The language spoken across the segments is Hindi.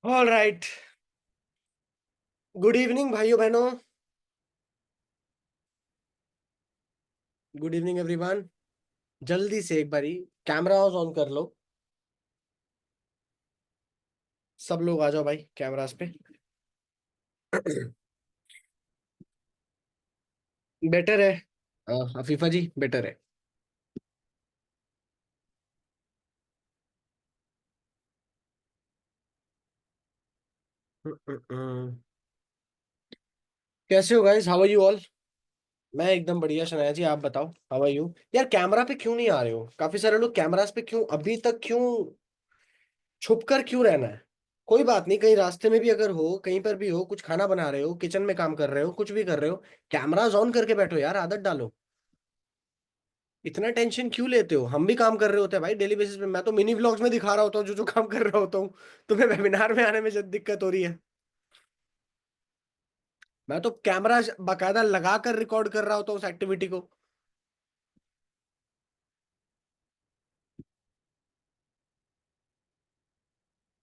All right. गुड इवनिंग भाइयों बहनों। Good evening everyone. जल्दी से एक बारी कैमरा ऑन कर लो। सब लोग आ जाओ भाई कैमरास पे। बेटर है। अफीफा जी बेटर है। कैसे हो guys? How are you all? मैं एकदम बढ़िया। शनाया जी आप बताओ, हाउ आर यू? यार कैमरा पे क्यों नहीं आ रहे हो? काफी सारे लोग कैमरास पे क्यों अभी तक क्यों छुप कर क्यों रहना है? कोई बात नहीं, कहीं रास्ते में भी अगर हो, कहीं पर भी हो, कुछ खाना बना रहे हो, किचन में काम कर रहे हो, कुछ भी कर रहे हो, कैमराज ऑन करके बैठो यार, आदत डालो। इतना टेंशन क्यों लेते हो? हम भी काम कर रहे होते हैं भाई डेली बेसिस पे। मैं तो मिनी व्लॉग्स में दिखा रहा होता हूँ जो जो काम कर रहा होता हूँ। तुम्हें वेबिनार में आने में जब दिक्कत हो रही है। मैं तो कैमरा बाकायदा लगा कर रिकॉर्ड कर रहा होता हूँ उस एक्टिविटी को।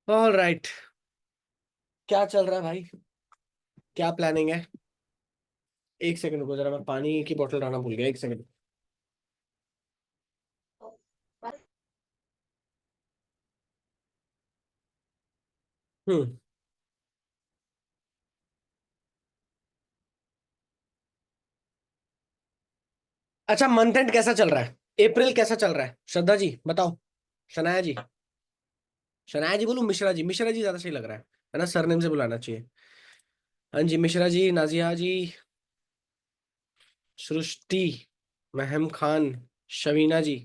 All right. क्या चल रहा है भाई? क्या प्लानिंग है? एक सेकंड रुको जरा, मैं पानी की बोतल लाना भूल गया, एक सेकंड। हम्म। अच्छा, मंथ एंड कैसा चल रहा है? अप्रैल कैसा चल रहा है? श्रद्धा जी बताओ। शनाया जी। शनाया जी बोलूं मिश्रा जी? मिश्रा जी ज्यादा सही लग रहा है ना? सरनेम से बुलाना चाहिए। हाँ जी, मिश्रा जी, नाजिया जी, सृष्टि, महम खान, शवीना जी।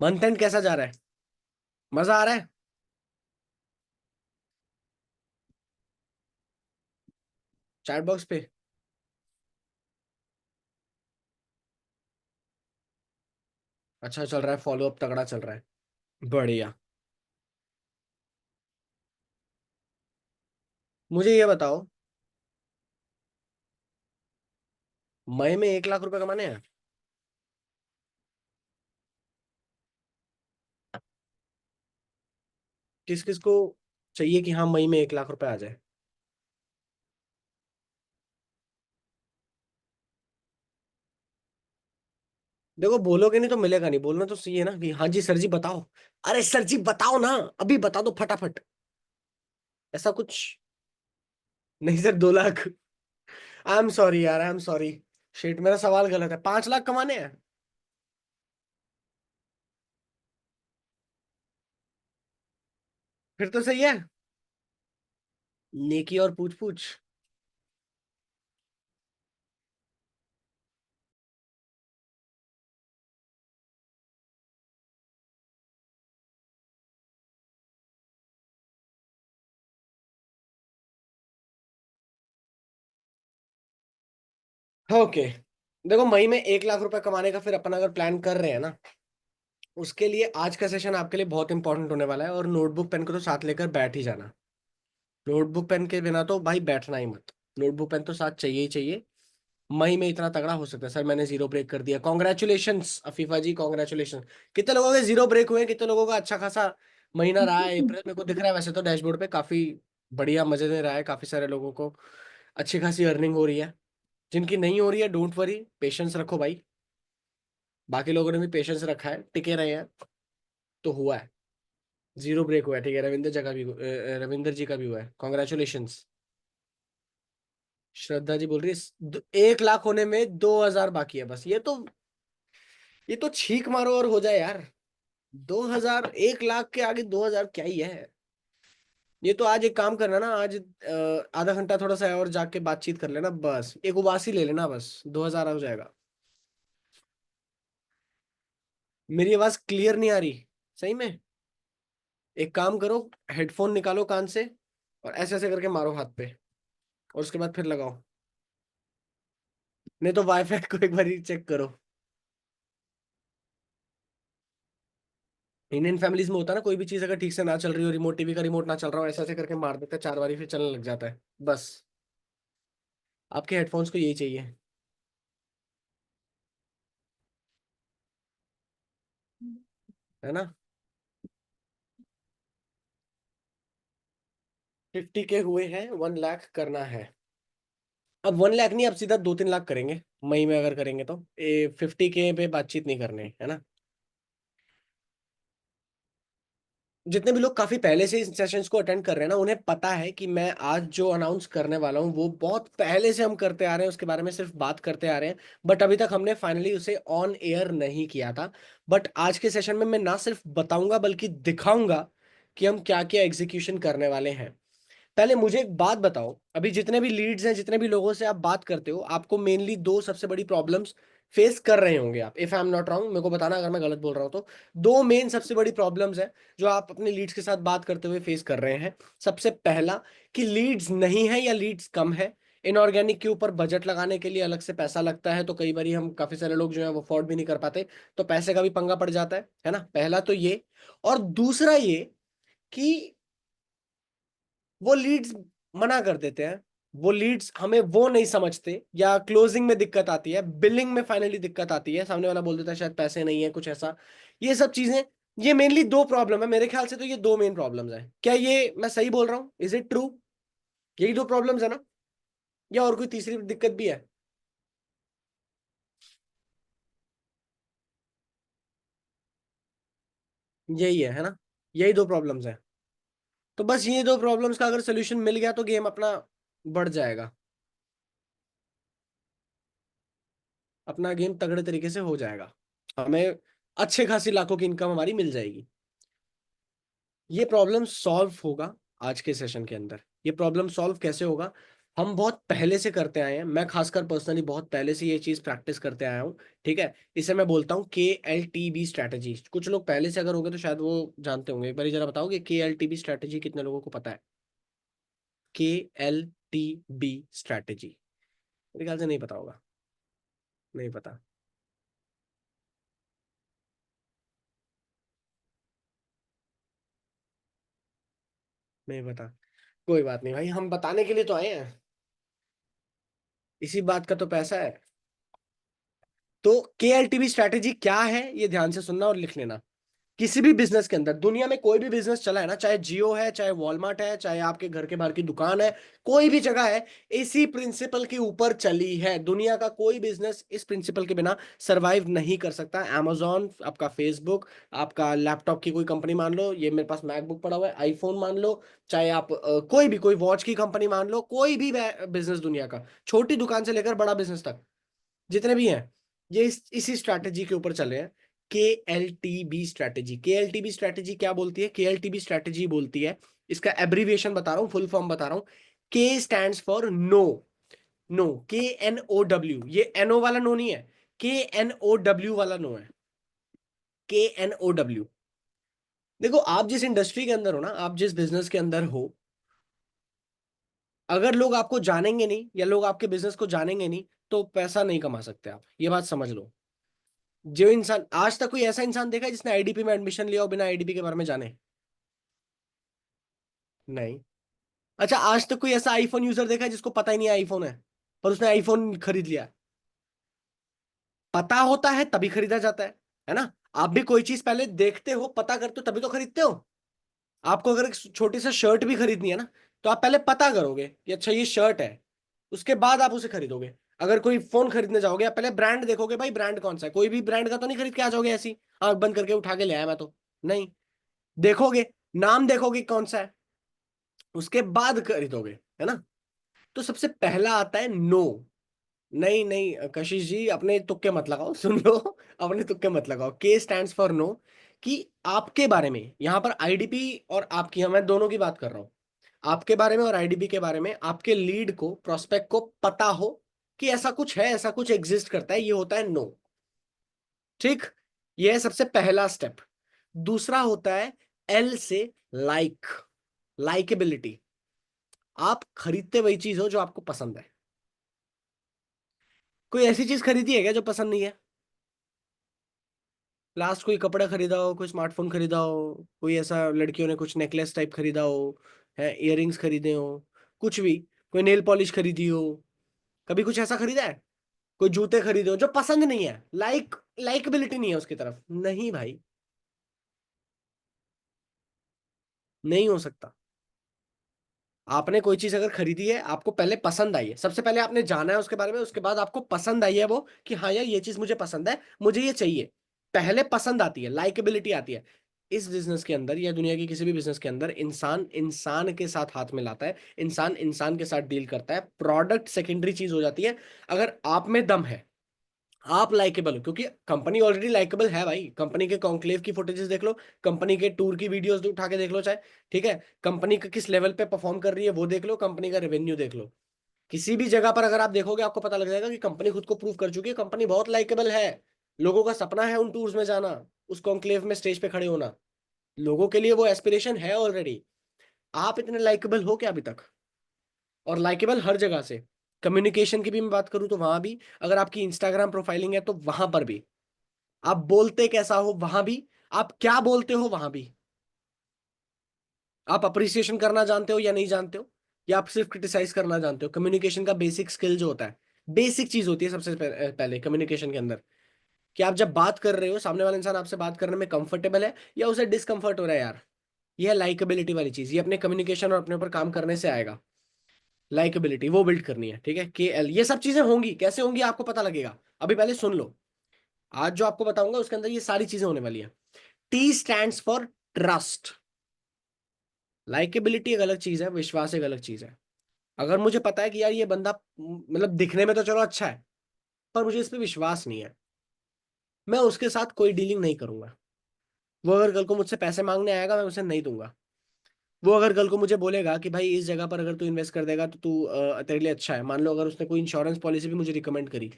मंथ एंड कैसा जा रहा है? मजा आ रहा है? चैट बॉक्स पे? अच्छा चल रहा है, फॉलो अप तगड़ा चल रहा है। बढ़िया। मुझे ये बताओ, मई में 1 लाख रुपए कमाने हैं? किस किस को चाहिए कि हाँ मई में 1 लाख रुपए आ जाए? देखो बोलोगे नहीं तो मिलेगा नहीं, बोलना तो सही है ना कि हाँ जी सर जी बताओ। अरे सर जी बताओ ना, अभी बता दो फटाफट। ऐसा कुछ। नहीं sir, 2 lakh. I am sorry यार, आई एम सॉरी। शिट, मेरा सवाल गलत है। 5 लाख कमाने हैं? फिर तो सही है। नेकी और पूछ पूछ। ओके। देखो मई में 1 लाख रुपए कमाने का फिर अपन अगर प्लान कर रहे हैं ना, उसके लिए आज का सेशन आपके लिए बहुत इंपॉर्टेंट होने वाला है। और नोटबुक पेन को तो साथ लेकर बैठ ही जाना। नोटबुक पेन के बिना तो भाई बैठना ही मत। नोटबुक पेन तो साथ चाहिए ही चाहिए। मई में इतना तगड़ा हो सकता है सर, मैंने जीरो ब्रेक कर दिया। कॉन्ग्रेचुलेशंस अफीफा जी, कॉन्ग्रेचुलेशन। कितने लोगों के जीरो ब्रेक हुए हैं? कितने लोगों का अच्छा खासा महीना रहा है? अप्रैल मेरे को दिख रहा है वैसे तो डैशबोर्ड पे काफी बढ़िया मजे में रहा है। काफी सारे लोगों को अच्छी खासी अर्निंग हो रही है। जिनकी नहीं हो रही है डोंट वरी, पेशेंस रखो भाई। बाकी लोगों ने भी पेशेंस रखा है, टिके रहे हैं, तो हुआ है। जीरो ब्रेक हुआ है, ठीक है। रविंद्र जी का भी रविंद्र जी का भी हुआ है, कॉन्ग्रेचुलेशंस। श्रद्धा जी बोल रही है 1 लाख होने में 2,000 बाकी है बस। ये तो छीक मारो और हो जाए यार। 2,000, 1 लाख के आगे 2,000 क्या ही है? ये तो आज एक काम करना ना, आज आधा घंटा थोड़ा सा और जाके बातचीत कर लेना, बस एक उबासी ले लेना, बस 2,000 हो जाएगा। मेरी आवाज क्लियर नहीं आ रही? सही में? एक काम करो, हेडफोन निकालो कान से और ऐसे ऐसे करके मारो हाथ पे, और उसके बाद फिर लगाओ। नहीं तो वाईफाई को एक बार चेक करो। इंडियन फैमिलीज में होता है ना, कोई भी चीज अगर ठीक से ना चल रही हो, रिमोट टीवी का रिमोट ना चल रहा हो, ऐसे ऐसे करके मार देते हैं 4 बारी, फिर चलने लग जाता है बस। आपके हेडफोन्स को यही चाहिए। है ना? 50K हुए हैं, 1 लाख करना है। अब 1 लाख नहीं, अब सीधा 2-3 लाख करेंगे। मई में अगर करेंगे तो 50K पे बातचीत नहीं करनी है ना। जितने भी लोग काफी पहले से इस सेशंस को अटेंड कर रहे हैं ना, उन्हें पता है कि मैं आज जो अनाउंस करने वाला हूँ वो बहुत पहले से हम करते आ रहे हैं, उसके बारे में सिर्फ बात करते आ रहे हैं, बट अभी तक हमने फाइनली उसे ऑन एयर नहीं किया था। बट आज के सेशन में मैं ना सिर्फ बताऊंगा बल्कि दिखाऊंगा कि हम क्या क्या एग्जीक्यूशन करने वाले हैं। पहले मुझे एक बात बताओ, अभी जितने भी लीड्स हैं, जितने भी लोगों से आप बात करते हो, आपको मेनली दो सबसे बड़ी प्रॉब्लम्स फेस कर रहे होंगे आप, if I am not wrong, मेरे को बताना अगर मैं गलत बोल रहा हूं तो। दो मेन सबसे बड़ी प्रॉब्लम्स है जो आप अपने लीड्स के साथ बात करते हुए फेस कर रहे हैं। सबसे पहला, कि लीड्स नहीं है या लीड्स कम है। इनऑर्गेनिक के ऊपर बजट लगाने के लिए अलग से पैसा लगता है, तो कई बार हम काफी सारे लोग जो है वो अफोर्ड भी नहीं कर पाते, तो पैसे का भी पंगा पड़ जाता है ना। पहला तो ये। और दूसरा ये कि वो लीड्स मना कर देते हैं, वो लीड्स हमें वो नहीं समझते, या क्लोजिंग में दिक्कत आती है, बिलिंग में फाइनली दिक्कत आती है, सामने वाला बोल देता है शायद पैसे नहीं है कुछ ऐसा। ये सब चीजें, ये मेनली दो प्रॉब्लम है मेरे ख्याल से, तो ये दो मेन प्रॉब्लम्स है। क्या ये मैं सही बोल रहा हूँ? Is it true? यही दो प्रॉब्लम्स है ना, या और कोई तीसरी दिक्कत भी है? यही है ना, यही दो प्रॉब्लम्स है। तो बस ये दो प्रॉब्लम्स का अगर सोल्यूशन मिल गया तो गेम अपना बढ़ जाएगा, अपना गेम तगड़े तरीके से हो जाएगा, हमें अच्छे खासी लाखों की इनकम हमारी मिल जाएगी। ये प्रॉब्लम सॉल्व होगा आज के सेशन के अंदर। ये प्रॉब्लम सॉल्व कैसे होगा? हम बहुत पहले से करते आए हैं, मैं खासकर पर्सनली बहुत पहले से ये चीज प्रैक्टिस करते आया हूँ। ठीक है, इसे मैं बोलता हूँ KLTB स्ट्रैटेजी। कुछ लोग पहले से अगर होंगे तो शायद वो जानते होंगे, एक बार जरा बताओगे KLTB स्ट्रैटेजी कितने लोगों को पता है? KLTB स्ट्रैटेजी, मेरे ख्याल से नहीं पता होगा। नहीं पता? नहीं पता? कोई बात नहीं भाई, हम बताने के लिए तो आए हैं, इसी बात का तो पैसा है। तो KLTV स्ट्रैटेजी क्या है, ये ध्यान से सुनना और लिख लेना। किसी भी बिजनेस के अंदर, दुनिया में कोई भी बिजनेस चला है ना, चाहे जियो है, चाहे वॉलमार्ट है, चाहे आपके घर के बाहर की दुकान है, कोई भी जगह है, इसी प्रिंसिपल के ऊपर चली है। दुनिया का कोई बिजनेस इस प्रिंसिपल के बिना सरवाइव नहीं कर सकता। amazon, आपका फेसबुक, आपका लैपटॉप की कोई कंपनी मान लो, ये मेरे पास मैकबुक पड़ा हुआ है, आईफोन मान लो, चाहे आप कोई भी कोई वॉच की कंपनी मान लो, कोई भी बिजनेस दुनिया का, छोटी दुकान से लेकर बड़ा बिजनेस तक, जितने भी हैं, ये इसी स्ट्रैटेजी के ऊपर चले हैं। के एल टी बी स्ट्रैटेजी क्या बोलती है? KLTB स्ट्रैटेजी बोलती है, इसका एब्रीविएशन बता रहा हूँ, फुल फॉर्म बता रहा हूँ। K stands for no. No, KNOW, ये NO वाला नो नहीं है, KNOW वाला नो है। KNOW। देखो, आप जिस इंडस्ट्री के अंदर हो ना, आप जिस बिजनेस के अंदर हो, अगर लोग आपको जानेंगे नहीं या लोग आपके बिजनेस को जानेंगे नहीं, तो पैसा नहीं कमा सकते आप, ये बात समझ लो। जो इंसान, आज तक कोई ऐसा इंसान देखा है जिसने आईडीपी में एडमिशन लिया और बिना आईडीपी के बारे में जाने? नहीं। अच्छा, आज तक कोई ऐसा आईफोन यूजर देखा है जिसको पता ही नहीं आईफोन है, पर उसने आईफोन खरीद लिया? पता होता है तभी खरीदा जाता है ना। आप भी कोई चीज पहले देखते हो, पता करते हो, तभी तो खरीदते हो। आपको अगर एक छोटी सा शर्ट भी खरीदनी है ना, तो आप पहले पता करोगे कि अच्छा ये शर्ट है, उसके बाद आप उसे खरीदोगे। अगर कोई फोन खरीदने जाओगे, आप पहले ब्रांड देखोगे, भाई ब्रांड कौन सा है। कोई भी ब्रांड का तो नहीं खरीद के आ जाओगे ऐसी आंख बंद करके उठा के ले आया मैं तो। नहीं, देखोगे, नाम देखोगे कौन सा है, उसके बाद खरीदोगे, है ना। तो सबसे पहला आता है नो। नहीं नहीं कशिश जी, अपने तुक्के मत लगाओ, सुन लो, अपने तुक्के मत लगाओ। के स्टैंड्स फॉर नो, कि आपके बारे में, यहां पर आईडीपी और आपकी, हाँ, मैं दोनों की बात कर रहा हूं, आपके बारे में और आईडीपी के बारे में, आपके लीड को, प्रोस्पेक्ट को पता हो कि ऐसा कुछ है, ऐसा कुछ एग्जिस्ट करता है, ये होता है नो। ठीक, ये है सबसे पहला स्टेप। दूसरा होता है एल से लाइक, लाइकेबिलिटी। आप खरीदते वही चीज हो जो आपको पसंद है। कोई ऐसी चीज खरीदी है क्या जो पसंद नहीं है? लास्ट कोई कपड़ा खरीदा हो, कोई स्मार्टफोन खरीदा हो, कोई ऐसा लड़कियों ने कुछ नेकलेस टाइप खरीदा हो, है इयररिंग्स खरीदे हो, कुछ भी, कोई नेल पॉलिश खरीदी हो, कभी कुछ ऐसा खरीदा है? कोई जूते खरीदे हो जो पसंद नहीं है, लाइकबिलिटी नहीं है उसकी तरफ, नहीं भाई, नहीं हो सकता। आपने कोई चीज अगर खरीदी है, आपको पहले पसंद आई है, सबसे पहले आपने जाना है उसके बारे में, उसके बाद आपको पसंद आई है वो, कि हाँ यार ये चीज मुझे पसंद है, मुझे ये चाहिए। पहले पसंद आती है, लाइकेबिलिटी आती है। इस बिजनेस के अंदर या दुनिया की किसी भी बिजनेस के अंदर इंसान इंसान के साथ हाथ मिलाता है, इंसान इंसान के साथ डील करता है, प्रोडक्ट सेकेंडरी चीज हो जाती है। अगर आप में दम है, आप लाइकेबल हो, क्योंकि कंपनी ऑलरेडी लाइकेबल है भाई। कंपनी के कॉन्क्लेव की फुटेजेस देख लो, कंपनी के टूर की वीडियोस उठा के देख लो चाहे, ठीक है, कंपनी का किस लेवल पे परफॉर्म कर रही है वो देख लो, कंपनी का रेवेन्यू देख लो। किसी भी जगह पर अगर आप देखोगे आपको पता लग जाएगा कि कंपनी खुद को प्रूव कर चुकी है, कंपनी बहुत लाइकेबल है। लोगों का सपना है उन टूर्स में जाना, उस कॉन्क्लेव में स्टेज पे खड़े होना, लोगों के लिए वो एस्पिरेशन है ऑलरेडी। आप इतने लाइकेबल हो क्या अभी तक? और लाइकेबल हर जगह से। कम्युनिकेशन की भी मैं बात करूं तो वहां भी, अगर आपकी इंस्टाग्राम प्रोफाइलिंग है तो वहां पर भी, आप बोलते कैसा हो वहां भी, आप क्या बोलते हो वहां भी, आप अप्रिसिएशन करना जानते हो या नहीं जानते हो, या आप सिर्फ क्रिटिसाइज करना जानते हो। कम्युनिकेशन का बेसिक स्किल जो होता है, बेसिक चीज होती है सबसे पहले कम्युनिकेशन के अंदर, कि आप जब बात कर रहे हो, सामने वाला इंसान आपसे बात करने में कंफर्टेबल है या उसे डिसकंफर्ट हो रहा है यार। ये है लाइकेबिलिटी वाली चीज, ये अपने कम्युनिकेशन और अपने ऊपर काम करने से आएगा। लाइकेबिलिटी वो बिल्ड करनी है, ठीक है, KL। ये सब चीजें होंगी, कैसे होंगी आपको पता लगेगा, अभी पहले सुन लो। आज जो आपको बताऊंगा उसके अंदर ये सारी चीजें होने वाली है। T stands for trust. Likeability एक अलग चीज है, विश्वास एक अलग चीज है। अगर मुझे पता है कि यार ये बंदा मतलब दिखने में तो चलो अच्छा है, पर मुझे इस पे विश्वास नहीं है, मैं उसके साथ कोई डीलिंग नहीं करूंगा। वो अगर कल को मुझसे पैसे मांगने आएगा, मैं उसे नहीं दूंगा। वो अगर कल को मुझे बोलेगा कि भाई इस जगह पर अगर तू इन्वेस्ट कर देगा तो तू तेरे लिए अच्छा है, मान लो अगर उसने कोई इंश्योरेंस पॉलिसी भी मुझे रिकमेंड करी,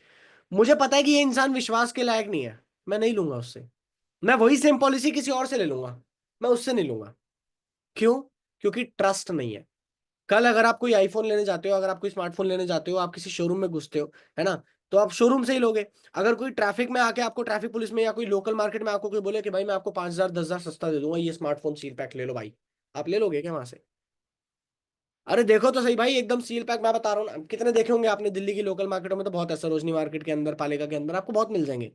मुझे पता है कि ये इंसान विश्वास के लायक नहीं है, मैं नहीं लूंगा उससे। मैं वही सेम पॉलिसी किसी और से ले लूंगा, मैं उससे नहीं लूंगा। क्यों? क्योंकि ट्रस्ट नहीं है। कल अगर आप कोई आईफोन लेने जाते हो, अगर आप कोई स्मार्टफोन लेने जाते हो, आप किसी शोरूम में घुसते हो, है ना, तो आप शोरूम से ही लोगे। अगर कोई ट्रैफिक में आके आपको, ट्रैफिक पुलिस में या कोई लोकल मार्केट में आपको कोई बोले कि भाई मैं आपको 5,000 10,000 सस्ता दे दूंगा, ये स्मार्टफोन सील पैक ले लो भाई, आप ले लोगे क्या वहां से? अरे देखो तो सही भाई, एकदम सील पैक मैं बता रहा हूँ ना, कितने देखे होंगे आपने दिल्ली की लोकल मार्केटों में, तो बहुत है, सरोजनी मार्केट के अंदर, पालिका के अंदर आपको बहुत मिल जाएंगे।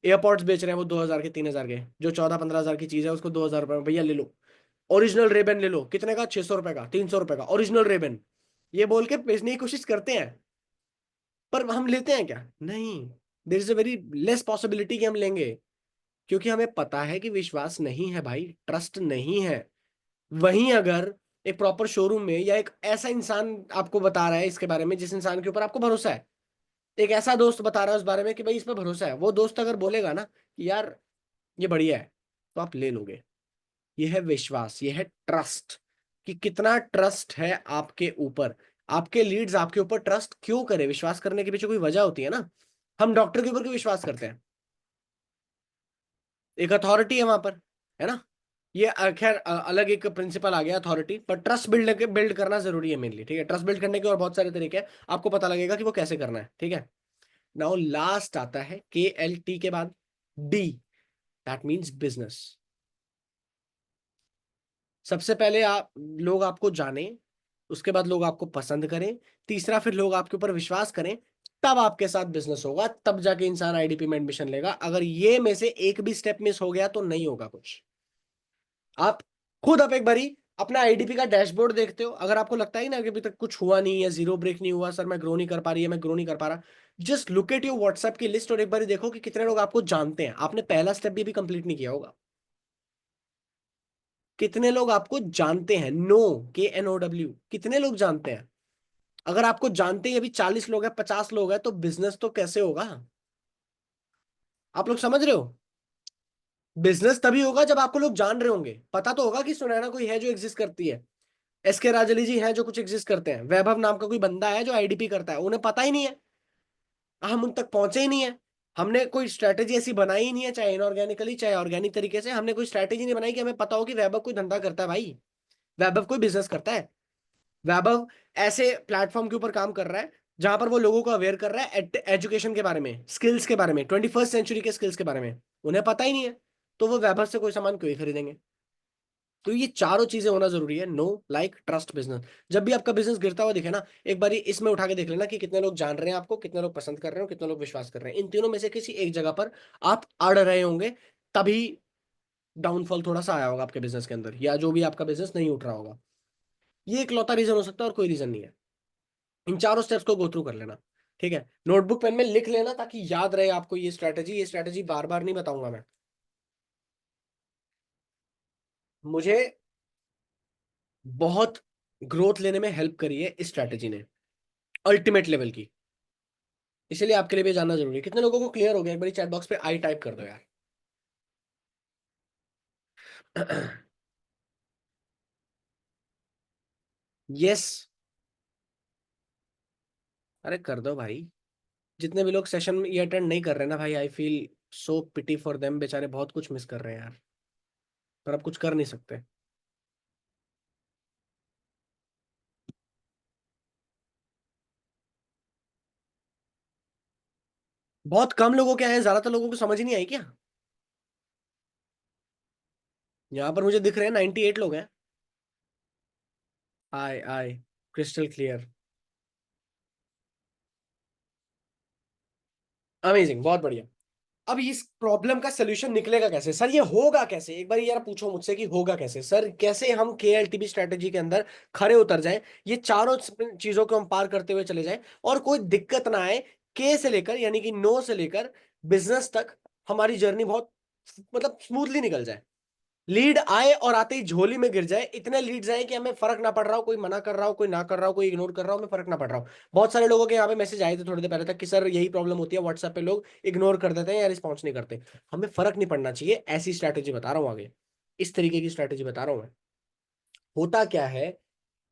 एयरपॉड्स बेच रहे हैं वो 2,000 के 3,000 के, जो 14-15 हजार की चीज है उसको 2,000 रुपए में भैया ले लो। ओरिजिनल रेबन ले लो, कितने का? 600 रुपए का, 300 रुपए का ओरिजिनल रेबन, ये बोल के बेचने की कोशिश करते हैं। पर हम लेते हैं क्या? नहीं। There is a very less possibility कि हम लेंगे, क्योंकि हमें पता है कि विश्वास नहीं है भाई, ट्रस्ट नहीं है। वहीं अगर एक प्रॉपर शोरूम में, या एक ऐसा इंसान आपको बता रहा है इसके बारे में जिस इंसान के ऊपर आपको भरोसा है, एक ऐसा दोस्त बता रहा है उस बारे में कि भाई इस पर भरोसा है, वो दोस्त अगर बोलेगा ना कि यार ये बढ़िया है, तो आप ले लोगे। ये है विश्वास, ये है ट्रस्ट, कि कितना ट्रस्ट है आपके ऊपर। आपके लीड्स आपके ऊपर ट्रस्ट क्यों करे? विश्वास करने के पीछे कोई वजह होती है ना। हम डॉक्टर के ऊपर क्यों विश्वास करते हैं? एक अथॉरिटी है वहां पर, है ना। ये खैर अलग एक प्रिंसिपल आ गया अथॉरिटी, पर ट्रस्ट बिल्ड बिल्ड करना जरूरी है मेनली, ठीक है। ट्रस्ट बिल्ड करने के और बहुत सारे तरीके हैं, आपको पता लगेगा कि वो कैसे करना है, ठीक है। नाउ लास्ट आता है KLT के बाद D, दैट मीन्स बिजनेस। सबसे पहले आप, लोग आपको जाने, उसके बाद लोग आपको पसंद करें, तीसरा फिर लोग आपके ऊपर विश्वास करें, तब आपके साथ बिजनेस होगा, तब जाके इंसान IDP में एडमिशन लेगा। अगर ये में से एक भी स्टेप मिस हो गया तो नहीं होगा कुछ। आप खुद, आप एक बारी अपना IDP का डैशबोर्ड देखते हो, अगर आपको लगता है ना कि अभी तक कुछ हुआ नहीं है, जीरो ब्रेक नहीं हुआ, सर मैं ग्रो नहीं कर पा रही है, मैं ग्रो नहीं कर पा रहा, just look at your WhatsApp की लिस्ट और एक बार देखो कि कितने लोग आपको जानते हैं। आपने पहला स्टेप भी कंप्लीट नहीं किया होगा। कितने लोग आपको जानते हैं? KNOW, कितने लोग जानते हैं? अगर आपको जानते ही अभी 40 लोग हैं, 50 लोग हैं, तो बिजनेस तो कैसे होगा? आप लोग समझ रहे हो? बिजनेस तभी होगा जब आपको लोग जान रहे होंगे, पता तो होगा कि सुनैना कोई है जो एग्जिस्ट करती है, SK राजली जी हैं जो कुछ एग्जिस्ट करते हैं, वैभव नाम का कोई बंदा है जो IDP करता है, उन्हें पता ही नहीं है, हम उन तक पहुंचे ही नहीं है। हमने कोई स्ट्रैटेजी ऐसी बनाई ही नहीं है, चाहे इनऑर्गेनिकली चाहे ऑर्गेनिक तरीके से, हमने कोई स्ट्रैटेजी नहीं बनाई कि हमें पता हो कि वैभव कोई धंधा करता है भाई, वैभव कोई बिजनेस करता है। वैभव ऐसे प्लेटफॉर्म के ऊपर काम कर रहा है जहां पर वो लोगों को अवेयर कर रहा है एजुकेशन के बारे में, स्किल्स के बारे में, 21st सेंचुरी के स्किल्स के बारे में। उन्हें पता ही नहीं है, तो वो वैभव से कोई सामान क्यों ही खरीदेंगे? तो ये चारों चीजें होना जरूरी है, नो, लाइक, ट्रस्ट, बिजनेस। जब भी आपका बिजनेस गिरता हुआ दिखे ना, एक बार इसमें उठा के देख लेना कि कितने लोग जान रहे हैं आपको, कितने लोग पसंद कर रहे हो, कितने लोग विश्वास कर रहे हैं। इन तीनों में से किसी एक जगह पर आप अड़ रहे होंगे, तभी डाउनफॉल थोड़ा सा आया होगा आपके बिजनेस के अंदर, या जो भी आपका बिजनेस नहीं उठ रहा होगा। ये एक लौता रीजन हो सकता है और कोई रीजन नहीं है। इन चारों स्टेप्स को गो थ्रू कर लेना। ठीक है, नोटबुक पेन में लिख लेना ताकि याद रहे आपको ये स्ट्रैटेजी बार बार नहीं बताऊंगा मैं। मुझे बहुत ग्रोथ लेने में हेल्प करी है इस स्ट्रैटेजी ने, अल्टीमेट लेवल की। इसलिए आपके लिए भी जानना जरूरी है। कितने लोगों को क्लियर हो गया? एक बार चैट बॉक्स पे आई टाइप कर दो यार। यस। अरे कर दो भाई। जितने भी लोग सेशन में ये अटेंड नहीं कर रहे ना भाई, I feel so pity for them, बेचारे बहुत कुछ मिस कर रहे हैं यार, पर अब कुछ कर नहीं सकते। बहुत कम लोगों के हैं, ज्यादातर लोगों को समझ ही नहीं आई क्या? यहाँ पर मुझे दिख रहे हैं 98 लोग हैं। आए आए, क्रिस्टल क्लियर। अमेजिंग, बहुत बढ़िया। अब इस प्रॉब्लम का सोल्यूशन निकलेगा कैसे सर? ये होगा कैसे? एक बार यार पूछो मुझसे कि होगा कैसे सर, कैसे हम KLTB स्ट्रेटेजी के अंदर खरे उतर जाएं, ये चारों चीजों को हम पार करते हुए चले जाएं और कोई दिक्कत ना आए। के से लेकर यानी कि नो से लेकर बिजनेस तक हमारी जर्नी बहुत मतलब स्मूथली निकल जाए। लीड आए और आते ही झोली में गिर जाए, इतने लीड्स आए कि हमें फर्क ना पड़ रहा हो, कोई मना कर रहा हो, कोई ना कर रहा हो, कोई इग्नोर कर रहा हो, हमें फर्क ना पड़ रहा हो। बहुत सारे लोगों के यहाँ पे मैसेज आए थे थोड़ी देर पहले तक कि सर यही प्रॉब्लम होती है, व्हाट्सएप पे लोग इग्नोर कर देते हैं या रिस्पॉन्स नहीं करते। हमें फर्क नहीं पड़ना चाहिए, ऐसी स्ट्रैटेजी बता रहा हूँ आगे। इस तरीके की स्ट्रैटेजी बता रहा हूँ मैं। होता क्या है,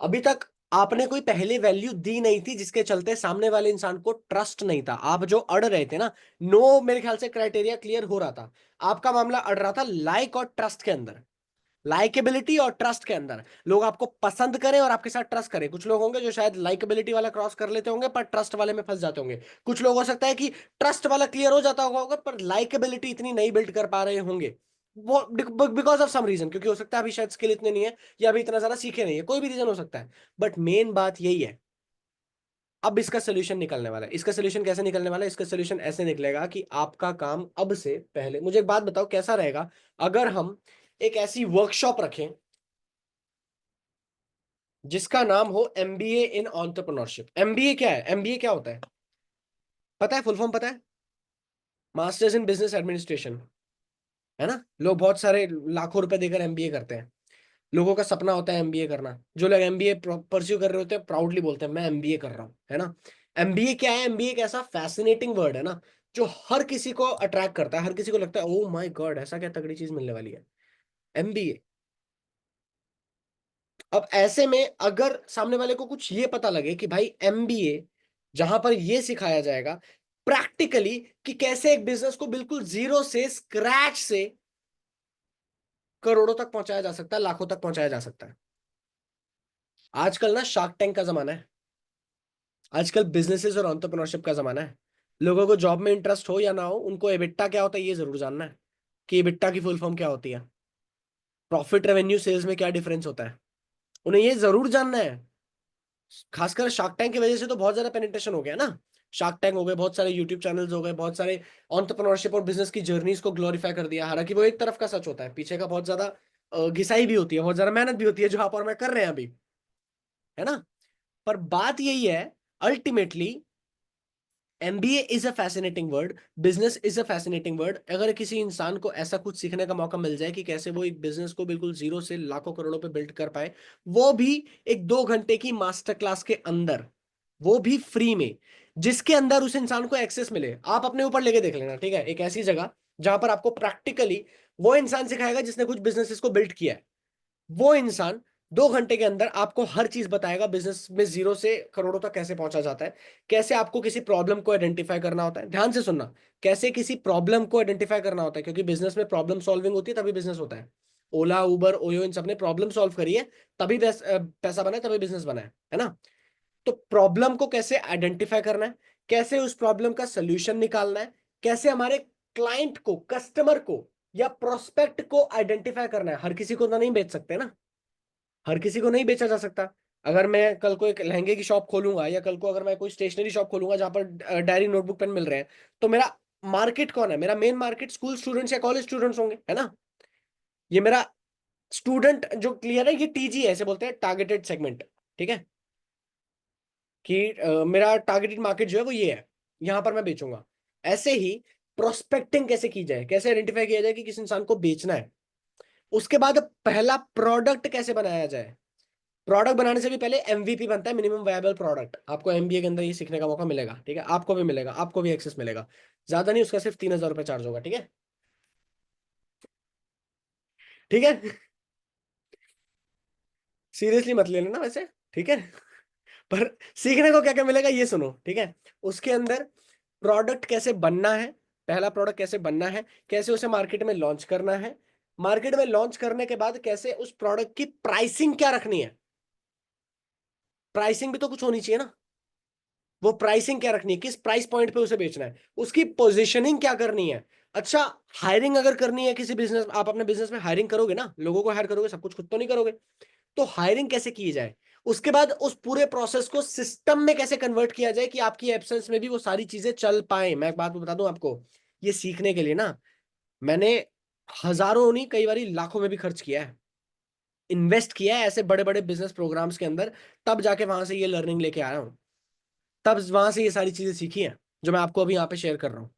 अभी तक आपने कोई पहले वैल्यू दी नहीं थी जिसके चलते सामने वाले इंसान को ट्रस्ट नहीं था, आप जो अड़ रहे थे ना, नो मेरे ख्याल से क्राइटेरिया क्लियर हो रहा था। आपका मामला अड़ रहा था लाइक और ट्रस्ट के अंदर, लाइकेबिलिटी और ट्रस्ट के अंदर। लोग आपको पसंद करें और आपके साथ ट्रस्ट करें। कुछ लोग होंगे जो शायद लाइकेबिलिटी वाला क्रॉस कर लेते होंगे पर ट्रस्ट वाले में फंस जाते होंगे। कुछ लोग हो सकता है कि ट्रस्ट वाला क्लियर हो जाता होगा पर लाइकेबिलिटी इतनी नहीं बिल्ड कर पा रहे होंगे, वो बिकॉज ऑफ सम रीजन, क्योंकि हो सकता है अभी शायद स्किल इतने नहीं है या अभी इतना ज्यादा सीखे नहीं है, कोई भी रीजन हो सकता है। बट मेन बात यही है, अब इसका सोल्यूशन निकलने वाला है। इसका सोल्यूशन कैसे निकलने वाला है? इसका सोल्यूशन ऐसे निकलेगा कि आपका काम अब से पहले, मुझे एक बात बताओ कैसा रहेगा अगर हम एक ऐसी वर्कशॉप रखें जिसका नाम हो MBA इन एंटरप्रेन्योरशिप। MBA क्या है? MBA क्या होता है पता है? फुल फॉर्म पता है? मास्टर्स इन बिजनेस एडमिनिस्ट्रेशन, है ना? लोग बहुत सारे लाखों रुपए देकर MBA करते हैं। लोगों का सपना होता है MBA करना। जो लोग MBA परस्यू कर रहे होते हैं प्राउडली बोलते हैं मैं MBA कर रहा हूँ, है ना? MBA क्या है? MBA एक ऐसा फैसिनेटिंग वर्ड है ना, जो हर किसी को अट्रैक्ट करता है। हर किसी को लगता है ओ माय गॉड, ऐसा क्या तगड़ी चीज मिलने वाली है, MBA। अब ऐसे में अगर सामने वाले को कुछ ये पता लगे कि भाई MBA जहां पर ये सिखाया जाएगा प्रैक्टिकली कि कैसे एक बिजनेस को बिल्कुल जीरो से, स्क्रैच से करोड़ों तक पहुंचाया जा सकता है, लाखों तक पहुंचाया जा सकता है। आजकल ना शार्क टैंक का जमाना है। आजकल बिजनेसेस और एंटरप्रेन्योरशिप का जमाना है। लोगों को जॉब में इंटरेस्ट हो या ना हो, उनको एबिट्टा क्या होता है ये जरूर जानना है कि एबिट्टा की फुल फॉर्म क्या होती है, प्रॉफिट रेवेन्यू सेल्स में क्या डिफरेंस होता है, उन्हें ये जरूर जानना है। खासकर शार्क टैंक की वजह से तो बहुत ज्यादा पेनिट्रेशन हो गया ना। शार्क टैंक हो गए, बहुत सारे यूट्यूब चैनल्स हो गए, बहुत सारे एंटरप्रेन्योरशिप और बिजनेस की जर्नीज को ग्लोरीफाई कर दिया। हालांकि वो एक तरफ का सच होता है, पीछे का बहुत ज्यादा घिसाई भी होती है, बहुत ज्यादा मेहनत भी होती है जो आप और मैं कर रहे हैं अभी, है ना? पर बात यही है, ultimately MBA is a fascinating word, business is a fascinating word. अगर किसी इंसान को ऐसा कुछ सीखने का मौका मिल जाए कि कैसे वो एक बिजनेस को बिल्कुल जीरो से लाखों करोड़ों पे बिल्ड कर पाए, वो भी एक 2 घंटे की मास्टर क्लास के अंदर, वो भी फ्री में, जिसके अंदर उस इंसान को एक्सेस मिले। आप अपने ऊपर लेके देख लेना, ठीक है? एक ऐसी जगह जहां पर आपको प्रैक्टिकली वो इंसान सिखाएगा जिसने कुछ बिजनेसेस को बिल्ड किया है। वो इंसान 2 घंटे के अंदर आपको हर चीज बताएगा बिजनेस में जीरो से करोड़ों तक कैसे पहुंचा जाता है, कैसे आपको किसी प्रॉब्लम को आइडेंटिफाई करना होता है। ध्यान से सुनना, कैसे किसी प्रॉब्लम को आइडेंटिफाई करना होता है, क्योंकि बिजनेस में प्रॉब्लम सॉल्विंग होती है तभी बिजनेस होता है। ओला, उबर, ओयो, इन सब ने प्रॉब्लम सॉल्व करी है, तभी पैसा बना है, तभी बिजनेस बना है ना? तो प्रॉब्लम को कैसे आइडेंटिफाई करना है, कैसे उस प्रॉब्लम का सोल्यूशन निकालना है, कैसे हमारे क्लाइंट को, कस्टमर को या प्रोस्पेक्ट को आइडेंटिफाई करना है। हर किसी को तो नहीं बेच सकते ना, हर किसी को नहीं बेचा जा सकता। अगर मैं कल को एक लहंगे की शॉप खोलूंगा या कल को अगर मैं कोई स्टेशनरी शॉप खोलूंगा जहां पर डायरी, नोटबुक, पेन मिल रहे हैं, तो मेरा मार्केट कौन है? मेरा मेन मार्केट स्कूल स्टूडेंट्स या कॉलेज स्टूडेंट्स होंगे, है ना? ये मेरा स्टूडेंट जो क्लियर है, ये टीजी ऐसे बोलते हैं, टारगेटेड सेगमेंट। ठीक है, कि मेरा टारगेटेड मार्केट जो है वो ये है, यहां पर मैं बेचूंगा। ऐसे ही प्रोस्पेक्टिंग कैसे की जाए, कैसे आइडेंटिफाई किया जाए कि किस इंसान को बेचना है। उसके बाद पहला प्रोडक्ट कैसे बनाया जाए। प्रोडक्ट बनाने से भी पहले एमवीपी बनता है, मिनिमम वायबल प्रोडक्ट। आपको एमबीए के अंदर ये सीखने का मौका मिलेगा, ठीक है, आपको भी मिलेगा, आपको भी एक्सेस मिलेगा। ज्यादा नहीं, उसका सिर्फ 3,000 रुपये चार्ज होगा, ठीक है। ठीक है। सीरियसली मत ले लेना वैसे, ठीक है। पर सीखने को क्या क्या मिलेगा ये सुनो, ठीक है। उसके अंदर प्रोडक्ट कैसे बनना है, पहला प्रोडक्ट कैसे बनना है, कैसे उसे मार्केट में लॉन्च करना है, मार्केट में लॉन्च करने के बाद कैसे उस प्रोडक्ट की प्राइसिंग क्या रखनी है। प्राइसिंग भी तो कुछ होनी चाहिए ना। वो प्राइसिंग क्या रखनी है, किस प्राइस पॉइंट पे उसे बेचना है, उसकी पोजीशनिंग क्या करनी है। अच्छा, हायरिंग अगर करनी है किसी बिजनेस, आप अपने बिजनेस में हायरिंग करोगे ना, लोगों को हायर करोगे, सब कुछ खुद तो नहीं करोगे। तो हायरिंग कैसे की जाए, उसके बाद उस पूरे प्रोसेस को सिस्टम में कैसे कन्वर्ट किया जाए कि आपकी एब्सेंस में भी वो सारी चीजें चल पाए। मैं एक बात बता दूं आपको, ये सीखने के लिए ना मैंने हजारों नहीं, कई बार लाखों में भी खर्च किया है, इन्वेस्ट किया है ऐसे बड़े बड़े बिजनेस प्रोग्राम्स के अंदर। तब जाके वहां से ये लर्निंग लेके आया हूं, तब वहां से ये सारी चीजें सीखी हैं जो मैं आपको अभी यहाँ पे शेयर कर रहा हूँ,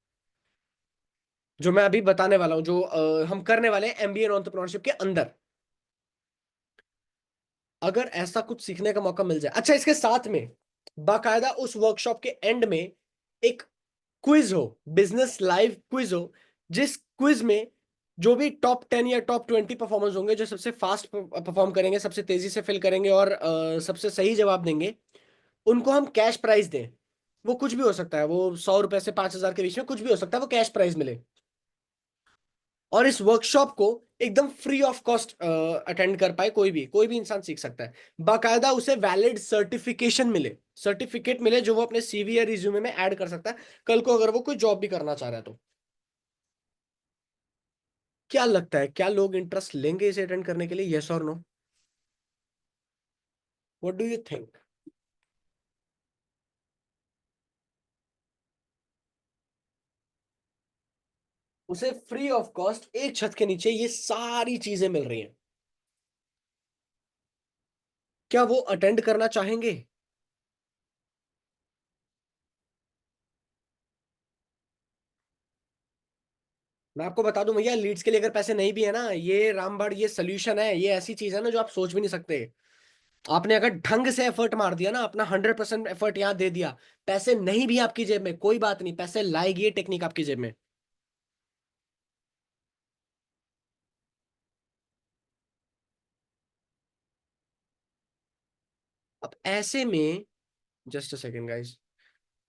जो मैं अभी बताने वाला हूँ, जो हम करने वाले हैं एमबीए इन एंटरप्रेन्योरशिप के अंदर। अगर ऐसा कुछ सीखने का मौका मिल जाए, अच्छा इसके साथ में बाकायदा उस वर्कशॉप के एंड में एक क्विज हो, बिजनेस लाइव क्विज हो, जिस क्विज में जो भी टॉप 10 या टॉप 20 परफॉर्मर्स होंगे, जो सबसे फास्ट परफॉर्म करेंगे, सबसे तेजी से फिल करेंगे और सबसे सही जवाब देंगे, उनको हम कैश प्राइज दें। वो कुछ भी हो सकता है, वो 100 रुपए से 5,000 के बीच में कुछ भी हो सकता है, वो कैश प्राइज मिले। और इस वर्कशॉप को एकदम फ्री ऑफ कॉस्ट अटेंड कर पाए, कोई भी इंसान सीख सकता है। बाकायदा उसे वैलिड सर्टिफिकेशन मिले, सर्टिफिकेट मिले जो वो अपने सीवी या रिज्यूमे में ऐड कर सकता है, कल को अगर वो कोई जॉब भी करना चाह रहा है तो। क्या लगता है, क्या लोग इंटरेस्ट लेंगे इसे अटेंड करने के लिए, यस और no? What do you think? उसे फ्री ऑफ कॉस्ट एक छत के नीचे ये सारी चीजें मिल रही हैं, क्या वो अटेंड करना चाहेंगे? मैं आपको बता दूं भैया, लीड्स के लिए अगर पैसे नहीं भी है ना, ये रामबाड़ ये सोल्यूशन है, ये ऐसी चीज है ना जो आप सोच भी नहीं सकते। आपने अगर ढंग से एफर्ट मार दिया ना, अपना 100% एफर्ट यहाँ दे दिया, पैसे नहीं भी आपकी जेब में कोई बात नहीं, पैसे लाएगी ये टेक्निक आपकी जेब में। अब ऐसे में, just a second guys,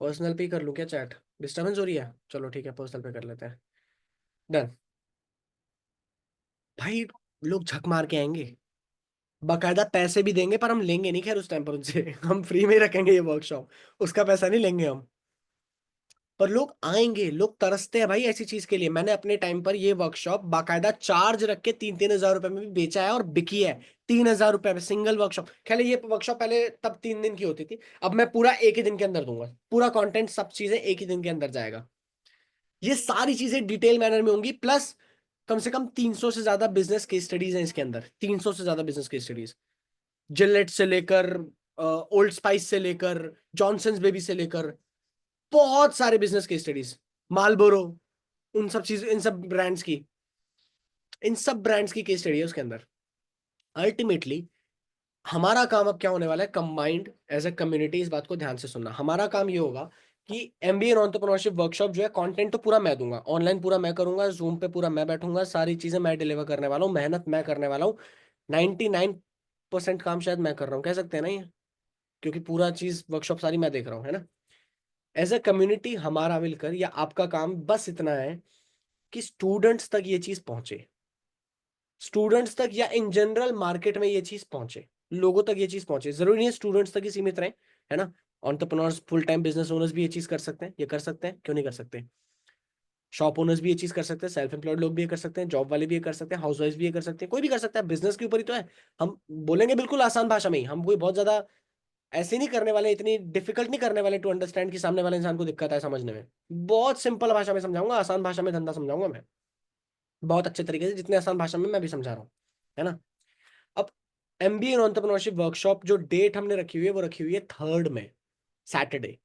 personal पे कर लूं क्या चैट? डिस्टर्बेंस हो रही है, चलो ठीक है पर्सनल पे कर लेते हैं। डन। भाई लोग झक मार के आएंगे, बकायदा पैसे भी देंगे, पर हम लेंगे नहीं खैर उस टाइम पर उनसे। हम फ्री में ही रखेंगे ये वर्कशॉप, उसका पैसा नहीं लेंगे हम। पर लोग आएंगे, लोग तरसते हैं भाई ऐसी चीज के लिए। मैंने अपने टाइम पर ये वर्कशॉप बाकायदा चार्ज रख के 3-3 हजार रुपए में भी बेचा है और बिकी है। 3,000 रुपए में सिंगल वर्कशॉप। खैर ये वर्कशॉप पहले तब 3 दिन की होती थी, अब मैं पूरा एक ही दिन के अंदर दूंगा, पूरा कंटेंट सब चीजें एक ही दिन के अंदर जाएगा। ये सारी चीजें डिटेल मैनर में होंगी, प्लस कम से कम 300 से ज्यादा बिजनेस केस स्टडीज हैं इसके अंदर, 300 से ज्यादा बिजनेस केस स्टडीज। जिलेट से लेकर, ओल्ड स्पाइस से लेकर, जॉनसन्स बेबी से लेकर, बहुत सारे बिजनेस केस स्टडीज, मालबोरो, उन सब चीज, इन सब ब्रांड्स की केस स्टडी है उसके अंदर। अल्टीमेटली हमारा काम अब क्या होने वाला है, कंबाइंड एज ए कम्युनिटी, इस बात को ध्यान से सुनना। हमारा काम ये होगा कि एमबीए इन एंटरप्रेन्योरशिप वर्कशॉप जो है, कंटेंट तो पूरा मैं दूंगा, ऑनलाइन पूरा मैं करूंगा, जूम पे पूरा मैं बैठूंगा, सारी चीजें मैं डिलीवर करने वाला हूँ, मेहनत मैं करने वाला हूँ। 99% काम शायद मैं कर रहा हूँ, कह सकते हैं ना ये, क्योंकि पूरा चीज वर्कशॉप सारी मैं देख रहा हूँ, है ना। एज ए कम्युनिटी हमारा मिलकर या आपका काम बस इतना है कि स्टूडेंट्स तक ये चीज पहुंचे, स्टूडेंट्स तक या इन जनरल मार्केट में ये चीज पहुंचे, लोगों तक ये चीज पहुंचे। जरूरी नहीं है स्टूडेंट्स तक ही सीमित रहे, है ना। Entrepreneurs, full time business owners भी ये चीज कर सकते हैं, ये कर सकते हैं, क्यों नहीं कर सकते। शॉप ओनर्स भी ये चीज कर सकते हैं, सेल्फ एम्प्लॉयड लोग भी ये कर सकते हैं, जॉब वाले भी ये कर सकते हैं, हाउस वाइफ भी ये कर सकते हैं, कोई भी कर सकता है, बिजनेस के ऊपर ही तो है। हम बोलेंगे बिल्कुल आसान भाषा में ही, हम कोई बहुत ज्यादा ऐसे नहीं करने वाले, इतनी डिफिकल्ट नहीं करने वाले टू अंडरस्टैंड कि सामने वाले इंसान को दिक्कत है समझने में। बहुत सिंपल भाषा में समझाऊंगा, आसान भाषा में धंधा समझाऊंगा मैं, बहुत अच्छे तरीके से, जितने आसान भाषा में मैं भी समझा रहा हूँ, है ना। MBA इन एंटरप्रेन्योरशिप वर्कशॉप जो डेट हमने रखी हुई है वो रखी हुई है 3rd में, सैटरडे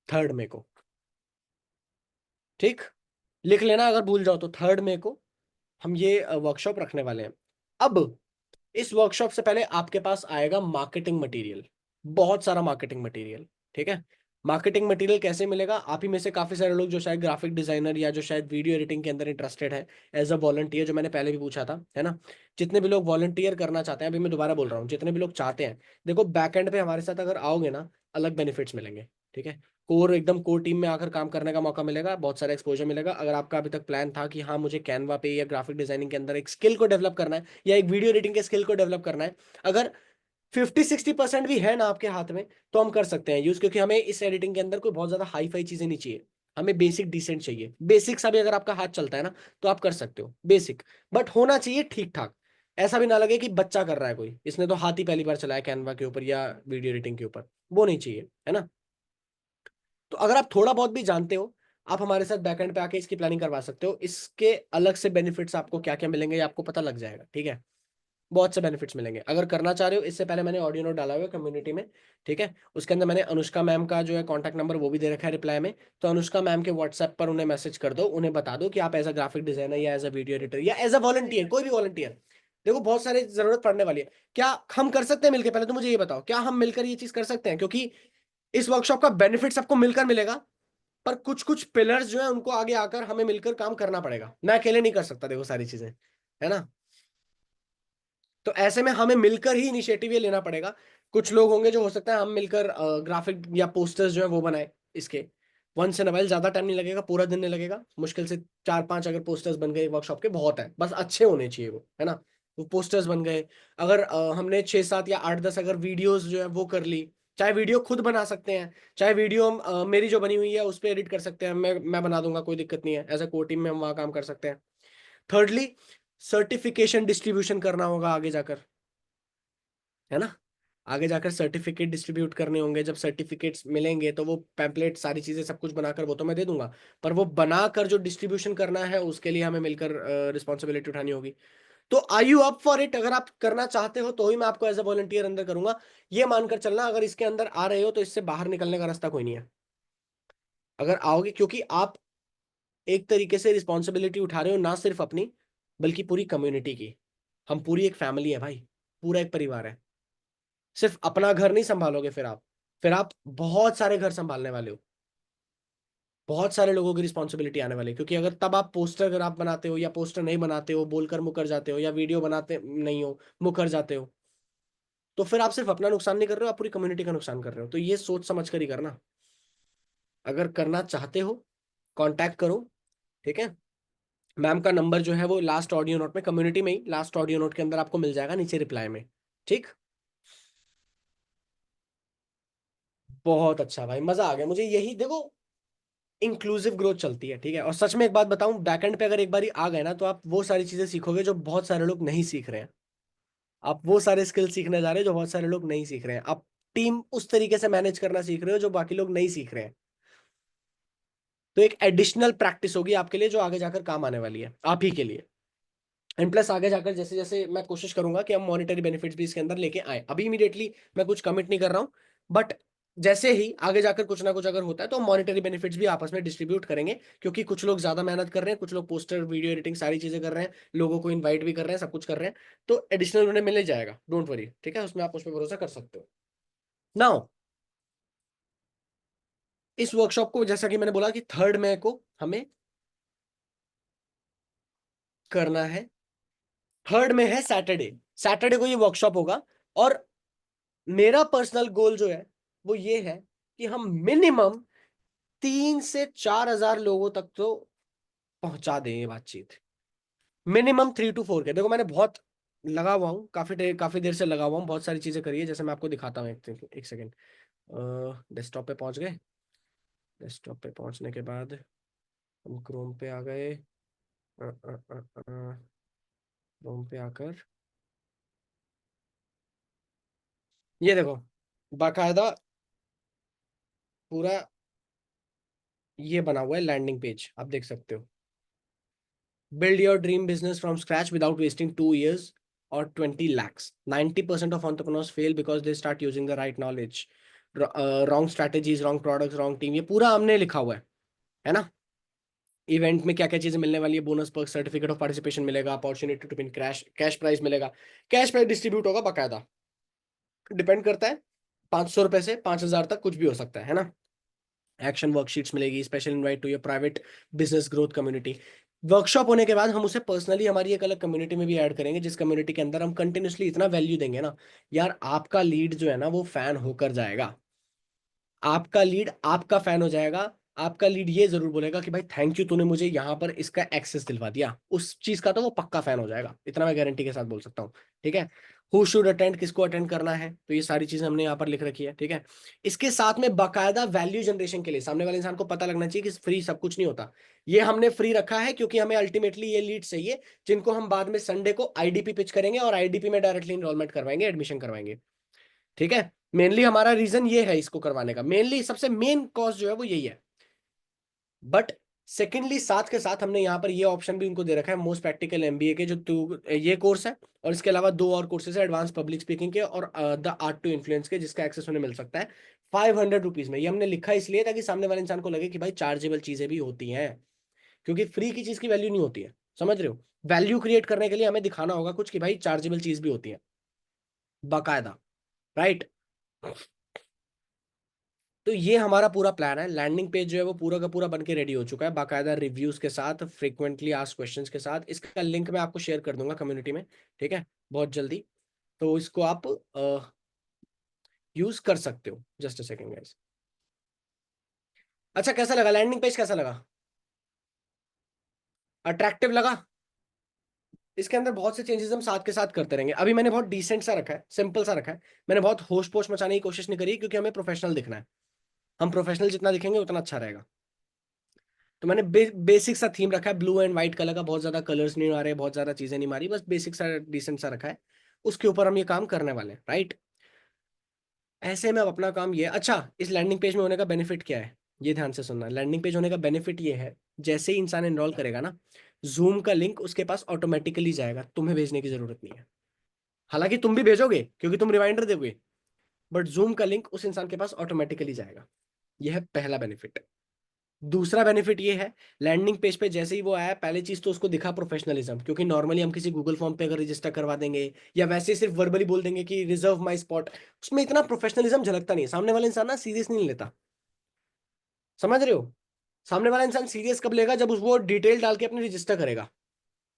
3rd में को। ठीक, लिख लेना अगर भूल जाओ तो, 3rd में को हम ये वर्कशॉप रखने वाले हैं। अब इस वर्कशॉप से पहले आपके पास आएगा मार्केटिंग मटेरियल, बहुत सारा मार्केटिंग मटेरियल। ठीक है, मार्केटिंग मटेरियल कैसे मिलेगा? आप ही में से काफी सारे लोग जो शायद ग्राफिक डिजाइनर या जो शायद वीडियो एडिटिंग के अंदर इंटरेस्टेड है एज अ वॉलंटियर, जो मैंने पहले भी पूछा था, है ना, जितने भी लोग वॉलंटियर करना चाहते हैं, अभी मैं दोबारा बोल रहा हूँ, जितने भी लोग चाहते हैं, देखो बैक एंड पे हमारे साथ अगर आओगे ना, अलग बेनिफिट्स मिलेंगे। ठीक है, कोर एकदम कोर टीम में आकर काम करने का मौका मिलेगा, बहुत सारा एक्सपोजर मिलेगा। अगर आपका अभी तक प्लान था कि हाँ मुझे कैनवा पे या ग्राफिक डिजाइनिंग के अंदर एक स्किल को डेवलप करना है या एक वीडियो एडिटिंग के स्किल को डेवलप करना है, अगर 50-60% भी है ना आपके हाथ में, तो हम कर सकते हैं यूज, क्योंकि हमें इस एडिटिंग के अंदर कोई बहुत ज्यादा हाई फाई चीजें नहीं चाहिए, हमें बेसिक डिसेंट चाहिए। बेसिक सा भी अगर आपका हाथ चलता है ना तो आप कर सकते हो बेसिक, बट होना चाहिए ठीक ठाक। ऐसा भी ना लगे कि बच्चा कर रहा है कोई, इसने तो हाथ ही पहली बार चलाया कैनवा के ऊपर या वीडियो एडिटिंग के ऊपर, वो नहीं चाहिए, है ना। तो अगर आप थोड़ा बहुत भी जानते हो, आप हमारे साथ बैकएंड पे आके इसकी प्लानिंग करवा सकते हो। इसके अलग से बेनिफिट्स आपको क्या क्या मिलेंगे ये आपको पता लग जाएगा। ठीक है, बहुत से बेनिफिट्स मिलेंगे अगर करना चाह रहे हो। इससे पहले मैंने ऑडियो नोट डाला हुआ है कम्युनिटी में, ठीक है, उसके अंदर मैंने अनुष्का मैम का जो है कॉन्टैक्ट नंबर वो भी दे रखा है रिप्लाई में। तो अनुष्का मैम के व्हाट्सएप पर उन्हें मैसेज कर दो, उन्हें बता दो कि आप एज अ ग्राफिक डिजाइनर या एज अ वीडियो एडिटर या एज अ वॉलंटियर, कोई भी वॉलंटियर, देखो बहुत सारी जरूरत पड़ने वाली है। क्या हम कर सकते हैं मिलकर? पहले तो मुझे ये बताओ, क्या हम मिलकर ये चीज कर सकते हैं? क्योंकि इस वर्कशॉप का बेनिफिट सबको मिलकर मिलेगा, पर कुछ कुछ पिलर्स जो है उनको आगे आकर हमें मिलकर काम करना पड़ेगा, मैं अकेले नहीं कर सकता, देखो सारी चीजें, है ना। तो ऐसे में हमें मिलकर ही इनिशिएटिव ये लेना पड़ेगा। कुछ लोग होंगे जो हो सकता है हम मिलकर ग्राफिक या पोस्टर्स जो है वो बनाए इसके, वंस इन वाइल, ज्यादा टाइम नहीं लगेगा, पूरा दिन नहीं लगेगा, मुश्किल से 4-5 अगर पोस्टर्स बन गए वर्कशॉप के बहुत है, बस अच्छे होने चाहिए वो, है ना। वो पोस्टर्स बन गए, अगर हमने 6-7 या 8-10 अगर वीडियोस जो है वो कर ली, चाहे वीडियो खुद बना सकते हैं, चाहे वीडियो हम मेरी जो बनी हुई है उस पर एडिट कर सकते हैं, मैं बना दूंगा, कोई दिक्कत नहीं है, एज अ कोर टीम में हम वहाँ काम कर सकते हैं। थर्डली, सर्टिफिकेशन डिस्ट्रीब्यूशन करना होगा आगे जाकर, है ना। आगे जाकर सर्टिफिकेट डिस्ट्रीब्यूट करने होंगे, जब सर्टिफिकेट्स मिलेंगे तो वो पैम्पलेट सारी चीजें सब कुछ बनाकर वो तो मैं दे दूंगा, पर वो बनाकर जो डिस्ट्रीब्यूशन करना है उसके लिए हमें मिलकर रिस्पॉन्सिबिलिटी उठानी होगी। तो are you up for it? अगर आप करना चाहते हो तो ही मैं आपको एज अ वॉलंटियर अंदर करूंगा। ये मानकर चलना, अगर इसके अंदर आ रहे हो तो इससे बाहर निकलने का रास्ता कोई नहीं है, अगर आओगे, क्योंकि आप एक तरीके से रिस्पॉन्सिबिलिटी उठा रहे हो ना सिर्फ अपनी, बल्कि पूरी कम्युनिटी की। हम पूरी एक फैमिली है भाई, पूरा एक परिवार है। सिर्फ अपना घर नहीं संभालोगे, फिर आप बहुत सारे घर संभालने वाले हो, बहुत सारे लोगों की रिस्पॉन्सिबिलिटी आने वाली है। क्योंकि अगर तब आप पोस्टर अगर आप बनाते हो या पोस्टर नहीं बनाते हो, बोलकर मुकर जाते हो, या वीडियो बनाते नहीं हो, मुकर जाते हो, तो फिर आप सिर्फ अपना नुकसान नहीं कर रहे हो, आप पूरी कम्युनिटी का नुकसान कर रहे हो। तो ये सोच समझ कर ही करना। अगर करना चाहते हो कांटेक्ट करो, ठीक है। मैम का नंबर जो है वो लास्ट ऑडियो नोट में, कम्युनिटी में ही लास्ट ऑडियो नोट के अंदर आपको मिल जाएगा नीचे रिप्लाई में। ठीक, बहुत अच्छा भाई, मजा आ गया मुझे। यही देखो, इंक्लूसिव ग्रोथ चलती है। ठीक है, और सच में एक बात बताऊं, बैकएंड पे अगर एक बार आ गए ना तो आप वो सारी चीजें सीखोगे जो बहुत सारे लोग नहीं सीख रहे हैं। आप वो सारे स्किल सीखने जा रहे हो जो बहुत सारे लोग नहीं सीख रहे हैं। आप टीम उस तरीके से मैनेज करना सीख रहे हो जो बाकी लोग नहीं सीख रहे हैं। तो एक एडिशनल प्रैक्टिस होगी आपके लिए जो आगे जाकर काम आने वाली है आप ही के लिए। एंड प्लस आगे जाकर जैसे जैसे मैं कोशिश करूंगा कि हम मॉनेटरी बेनिफिट्स भी इसके अंदर लेके आए। अभी इमीडिएटली मैं कुछ कमिट नहीं कर रहा हूं, बट जैसे ही आगे जाकर कुछ ना कुछ अगर होता है तो मॉनेटरी बेनिफिट्स भी आपस में डिस्ट्रीब्यूट करेंगे। क्योंकि कुछ लोग ज्यादा मेहनत कर रहे हैं, कुछ लोग पोस्टर वीडियो एडिटिंग सारी चीजें कर रहे हैं, लोगों को इन्वाइट भी कर रहे हैं, सब कुछ कर रहे हैं। तो एडिशनल उन्हें मिल जाएगा, डोंट वरी, ठीक है, उसमें आप उस पर भरोसा कर सकते हो। नाउ, इस वर्कशॉप को जैसा कि मैंने बोला कि 3rd मई को हमें करना है। 3rd में है सैटरडे, सैटरडे को ये वर्कशॉप होगा। और मेरा पर्सनल गोल जो है वो ये है कि हम मिनिमम 3 से 4 हजार लोगों तक तो पहुंचा दें ये बातचीत। मिनिमम 3 to 4 के, देखो मैंने बहुत लगा हुआ हूँ, काफी देर से लगा हुआ हूँ, बहुत सारी चीजें करी है। जैसे मैं आपको दिखाता हूँ, एक सेकेंड। डेस्कटॉप पे पहुंच गए। डेस्कटॉप पे पहुंचने के बाद हम क्रोम पे आ गए। क्रोम पे आकर ये देखो, बाकायदा पूरा ये बना हुआ है लैंडिंग पेज, आप देख सकते हो। Build your dream business from scratch without wasting 2 years। और 20 lakhs. 90% of entrepreneurs fail because they start using the right knowledge. Wrong strategies, wrong products, wrong team, ये पूरा हमने लिखा हुआ है ना. इवेंट में क्या क्या चीजें मिलने वाली है, bonus perk, certificate of participation मिलेगा, opportunity to win cash, cash prize मिलेगा. कैश प्राइस डिस्ट्रीब्यूट होगा बाकायदा, डिपेंड करता है 500 रुपए से 5,000 तक कुछ भी हो सकता है ना. एक्शन वर्कशीट्स मिलेगी, special invite to your private business growth community. Workshop होने के बाद हम उसे पर्सनली हमारी एक अलग कम्युनिटी में भी ऐड करेंगे, जिस कम्युनिटी के अंदर हम कंटिन्यूसली इतना वैल्यू देंगे ना यार, आपका लीड जो है ना वो फैन होकर जाएगा. आपका लीड आपका फैन हो जाएगा. आपका लीड ये जरूर बोलेगा कि भाई थैंक यू, तूने मुझे यहाँ पर इसका एक्सेस दिलवा दिया. उस चीज का तो वो पक्का फैन हो जाएगा, इतना मैं गारंटी के साथ बोल सकता हूँ. ठीक है. हु शुड अटेंड, किसको अटेंड करना है, तो ये सारी चीजें हमने यहाँ पर लिख रखी है. ठीक है. इसके साथ में बाकायदा वैल्यू जनरेशन के लिए सामने वाले इंसान को पता लगना चाहिए कि फ्री सब कुछ नहीं होता. ये हमने फ्री रखा है क्योंकि हमें अल्टीमेटली ये लीड चाहिए, जिनको हम बाद में संडे को आईडीपी पिच करेंगे और आईडीपी में डायरेक्टली इनरोलमेंट करवाएंगे, एडमिशन करवाएंगे. ठीक है. मेनली हमारा रीजन ये है इसको करवाने का, मेनली सबसे मेन कॉज जो है वो यही है. बट सेकेंडली साथ के साथ हमने यहाँ पर ये ऑप्शन भी उनको दे रखा है, मोस्ट प्रैक्टिकल एमबीए के जो ये कोर्स है, और इसके अलावा दो और कोर्सेज है, एडवांस पब्लिक स्पीकिंग के और द आर्ट टू इन्फ्लुएंस के, जिसका एक्सेस उन्हें मिल सकता है 500 रुपीज में. ये हमने लिखा इसलिए ताकि सामने वाले इंसान को लगे कि भाई चार्जेबल चीजें भी होती हैं, क्योंकि फ्री की चीज की वैल्यू नहीं होती है. समझ रहे हो. वैल्यू क्रिएट करने के लिए हमें दिखाना होगा कुछ कि भाई चार्जेबल चीज भी होती है बाकायदा. राइट. तो ये हमारा पूरा प्लान है. लैंडिंग पेज जो है वो पूरा का पूरा बन के रेडी हो चुका है, बाकायदा रिव्यूज के साथ, फ्रीक्वेंटली आस्क्ड क्वेश्चंस के साथ. इसका लिंक मैं आपको शेयर कर दूंगा कम्युनिटी में. ठीक है. बहुत जल्दी. तो इसको आप यूज कर सकते हो. Just a second guys. अच्छा, कैसा लगा लैंडिंग पेज, कैसा लगा, अट्रैक्टिव लगा? इसके अंदर बहुत से चेंजेस हम साथ के साथ करते रहेंगे. अभी मैंने बहुत डिसेंट सा रखा है, सिंपल सा रखा है. मैंने बहुत होश पोश मचाने की कोशिश नहीं करी, क्योंकि हमें प्रोफेशनल दिखना है. हम प्रोफेशनल जितना दिखेंगे उतना अच्छा रहेगा. तो मैंने बेसिक सा थीम रखा है, ब्लू एंड व्हाइट कलर का. बहुत ज्यादा कलर्स नहीं आ रहे, बहुत ज्यादा चीजें नहीं मारी, बस बेसिक सा डिसेंट सा रखा है. उसके ऊपर हम ये काम करने वाले हैं. राइट. ऐसे में अब अपना काम ये है. अच्छा, इस लैंडिंग पेज में होने का बेनिफिट क्या है, ये ध्यान से सुनना. लैंडिंग पेज होने का बेनिफिट ये है, जैसे ही इंसान एनरोल करेगा ना, जूम का लिंक उसके पास ऑटोमेटिकली जाएगा, तुम्हें भेजने की जरूरत नहीं है. हालांकि तुम भी भेजोगे क्योंकि तुम रिमाइंडर दोगे, बट जूम का लिंक उस इंसान के पास ऑटोमेटिकली जाएगा. यह है पहला बेनिफिट. दूसरा बेनिफिट ये है, लैंडिंग पेज पे जैसे ही वो आया, पहले चीज तो उसको दिखा प्रोफेशनलिज्म, क्योंकि नॉर्मली हम किसी गूगल फॉर्म पे अगर रजिस्टर करवा देंगे या वैसे सिर्फ वर्बली बोल देंगे कि रिजर्व माय स्पॉट, उसमें इतना प्रोफेशनलिज्म झलकता नहीं है. सामने वाला इंसान ना सीरियस नहीं लेता. समझ रहे हो. सामने वाला इंसान सीरियस कब लेगा, जब उस वो डिटेल डाल के अपने रजिस्टर करेगा.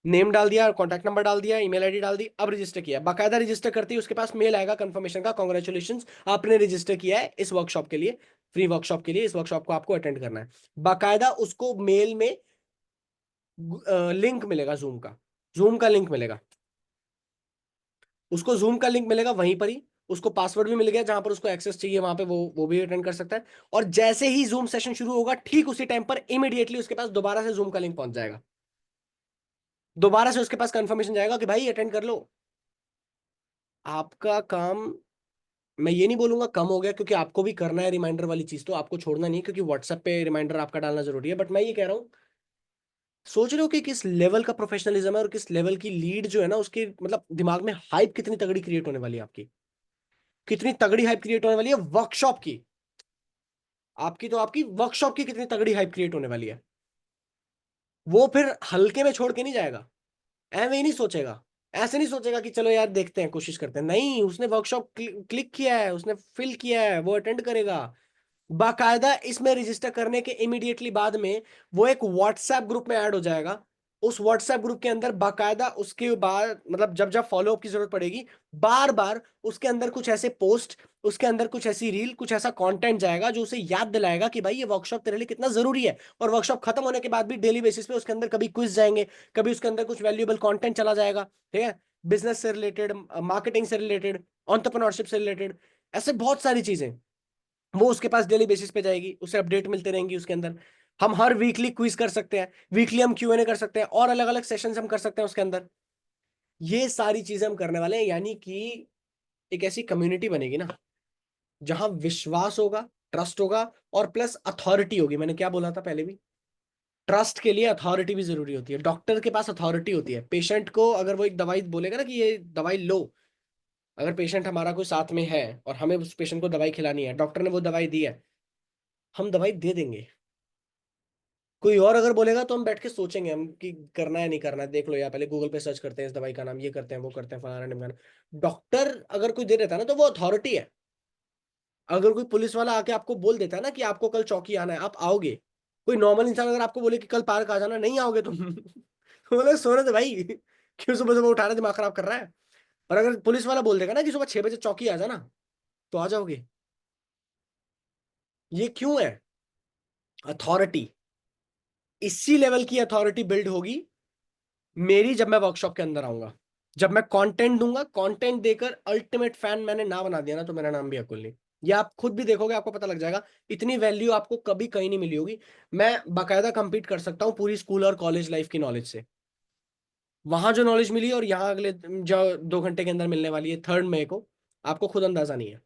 नेम डाल दिया, कॉन्टैक्ट नंबर डाल दिया, ईमेल आईडी डाल दी, अब रजिस्टर किया. बाकायदा रजिस्टर करते ही उसके पास मेल आएगा कंफर्मेशन का, कॉन्ग्रेचुलेशन, आपने रजिस्टर किया है इस वर्कशॉप के लिए, फ्री वर्कशॉप के लिए. इस वर्कशॉप को आपको अटेंड करना है. बाकायदा उसको मेल में लिंक मिलेगा जूम का. जूम का लिंक मिलेगा उसको, जूम का लिंक मिलेगा वहीं पर ही. उसको पासवर्ड भी मिल गया, जहां पर उसको एक्सेस चाहिए वहां पे वो भी अटेंड कर सकता है. और जैसे ही जूम सेशन शुरू होगा, ठीक उसी टाइम पर इमीडिएटली उसके पास दोबारा से जूम का लिंक पहुंच जाएगा. दोबारा से उसके पास कंफर्मेशन जाएगा कि भाई अटेंड कर लो. आपका काम, मैं ये नहीं बोलूंगा कम हो गया, क्योंकि आपको भी करना है रिमाइंडर वाली चीज, तो आपको छोड़ना नहीं है, क्योंकि व्हाट्सएप पे रिमाइंडर आपका डालना जरूरी है. बट मैं ये कह रहा हूँ, सोच रहे हो कि किस लेवल का प्रोफेशनलिज्म है और किस लेवल की लीड जो है ना, उसके मतलब दिमाग में हाइप कितनी तगड़ी क्रिएट होने वाली है आपकी. कितनी तगड़ी हाइप क्रिएट होने वाली है वर्कशॉप की. आपकी तो आपकी वर्कशॉप की कितनी तगड़ी हाइप क्रिएट होने वाली है. वो फिर हल्के में छोड़ के नहीं जाएगा. ऐਵੇਂ ही नहीं सोचेगा. ऐसे नहीं सोचेगा कि चलो यार देखते हैं, कोशिश करते हैं. नहीं, उसने वर्कशॉप क्लिक किया है, उसने फिल किया है, वो अटेंड करेगा. बाकायदा इसमें रजिस्टर करने के इमीडिएटली बाद में वो एक व्हाट्सएप ग्रुप में ऐड हो जाएगा. उस व्हाट्सएप ग्रुप के अंदर बाकायदा उसके बाद मतलब जब जब फॉलोअप की जरूरत पड़ेगी, बार बार उसके अंदर कुछ ऐसे पोस्ट, उसके अंदर कुछ ऐसी रील, कुछ ऐसा कंटेंट जाएगा जो उसे याद दिलाएगा कि भाई ये वर्कशॉप तेरे लिए कितना जरूरी है. और वर्कशॉप खत्म होने के बाद भी डेली बेसिस पे उसके अंदर कभी क्विज जाएंगे, कभी उसके अंदर कुछ वैल्यूएबल कंटेंट चला जाएगा. ठीक है. बिजनेस से रिलेटेड, मार्केटिंग से रिलेटेड, एंटरप्रेन्योरशिप से रिलेटेड, ऐसे बहुत सारी चीजें वो उसके पास डेली बेसिस पे जाएगी, उसे अपडेट मिलते रहेंगी उसके अंदर. हम हर वीकली क्विज कर सकते हैं, वीकली हम क्यूएनए कर सकते हैं, और अलग अलग सेशंस हम कर सकते हैं उसके अंदर. ये सारी चीजें हम करने वाले हैं, यानी कि एक ऐसी कम्युनिटी बनेगी ना, जहां विश्वास होगा, ट्रस्ट होगा, और प्लस अथॉरिटी होगी. मैंने क्या बोला था पहले भी, ट्रस्ट के लिए अथॉरिटी भी जरूरी होती है। डॉक्टर के पास अथॉरिटी होती है, पेशेंट को अगर वो एक दवाई बोलेगा ना कि ये दवाई लो, अगर पेशेंट हमारा कोई साथ में है और हमें उस पेशेंट को दवाई खिलानी है, डॉक्टर ने वो दवाई दी है, हम दवाई दे देंगे। कोई और अगर बोलेगा तो हम बैठ के सोचेंगे हम कि करना है नहीं करना है, देख लो यार, पहले गूगल पे सर्च करते हैं इस दवाई का नाम, ये करते हैं वो करते हैं फलाना ढिमकाना। डॉक्टर अगर कोई दे देता है ना तो वो अथॉरिटी है। अगर कोई पुलिस वाला आके आपको बोल देता है ना कि आपको कल चौकी आना है, आप आओगे। कोई नॉर्मल इंसान अगर आपको बोले कि कल पार्क आ जाना, नहीं आओगे तुम। बोले सोने दे भाई, क्यों सुबह सुबह उठा रहे, दिमाग खराब कर रहा है। और अगर पुलिस वाला बोल देगा ना कि सुबह 6 बजे चौकी आ जाना, तो आ जाओगे। ये क्यों है? अथॉरिटी। इसी लेवल की अथॉरिटी बिल्ड होगी मेरी जब मैं वर्कशॉप के अंदर आऊंगा। जब मैं कंटेंट दूंगा, कंटेंट देकर अल्टीमेट फैन मैंने ना बना दिया ना, तो मेरा नाम भी अकुल नहीं। ये आप खुद भी देखोगे, आपको पता लग जाएगा। इतनी वैल्यू आपको कभी कहीं नहीं मिली होगी। मैं बाकायदा कंपीट कर सकता हूँ पूरी स्कूल और कॉलेज लाइफ की नॉलेज से। वहां जो नॉलेज मिली और यहाँ अगले जो 2 घंटे के अंदर मिलने वाली है 3 मई को, आपको खुद अंदाजा नहीं है।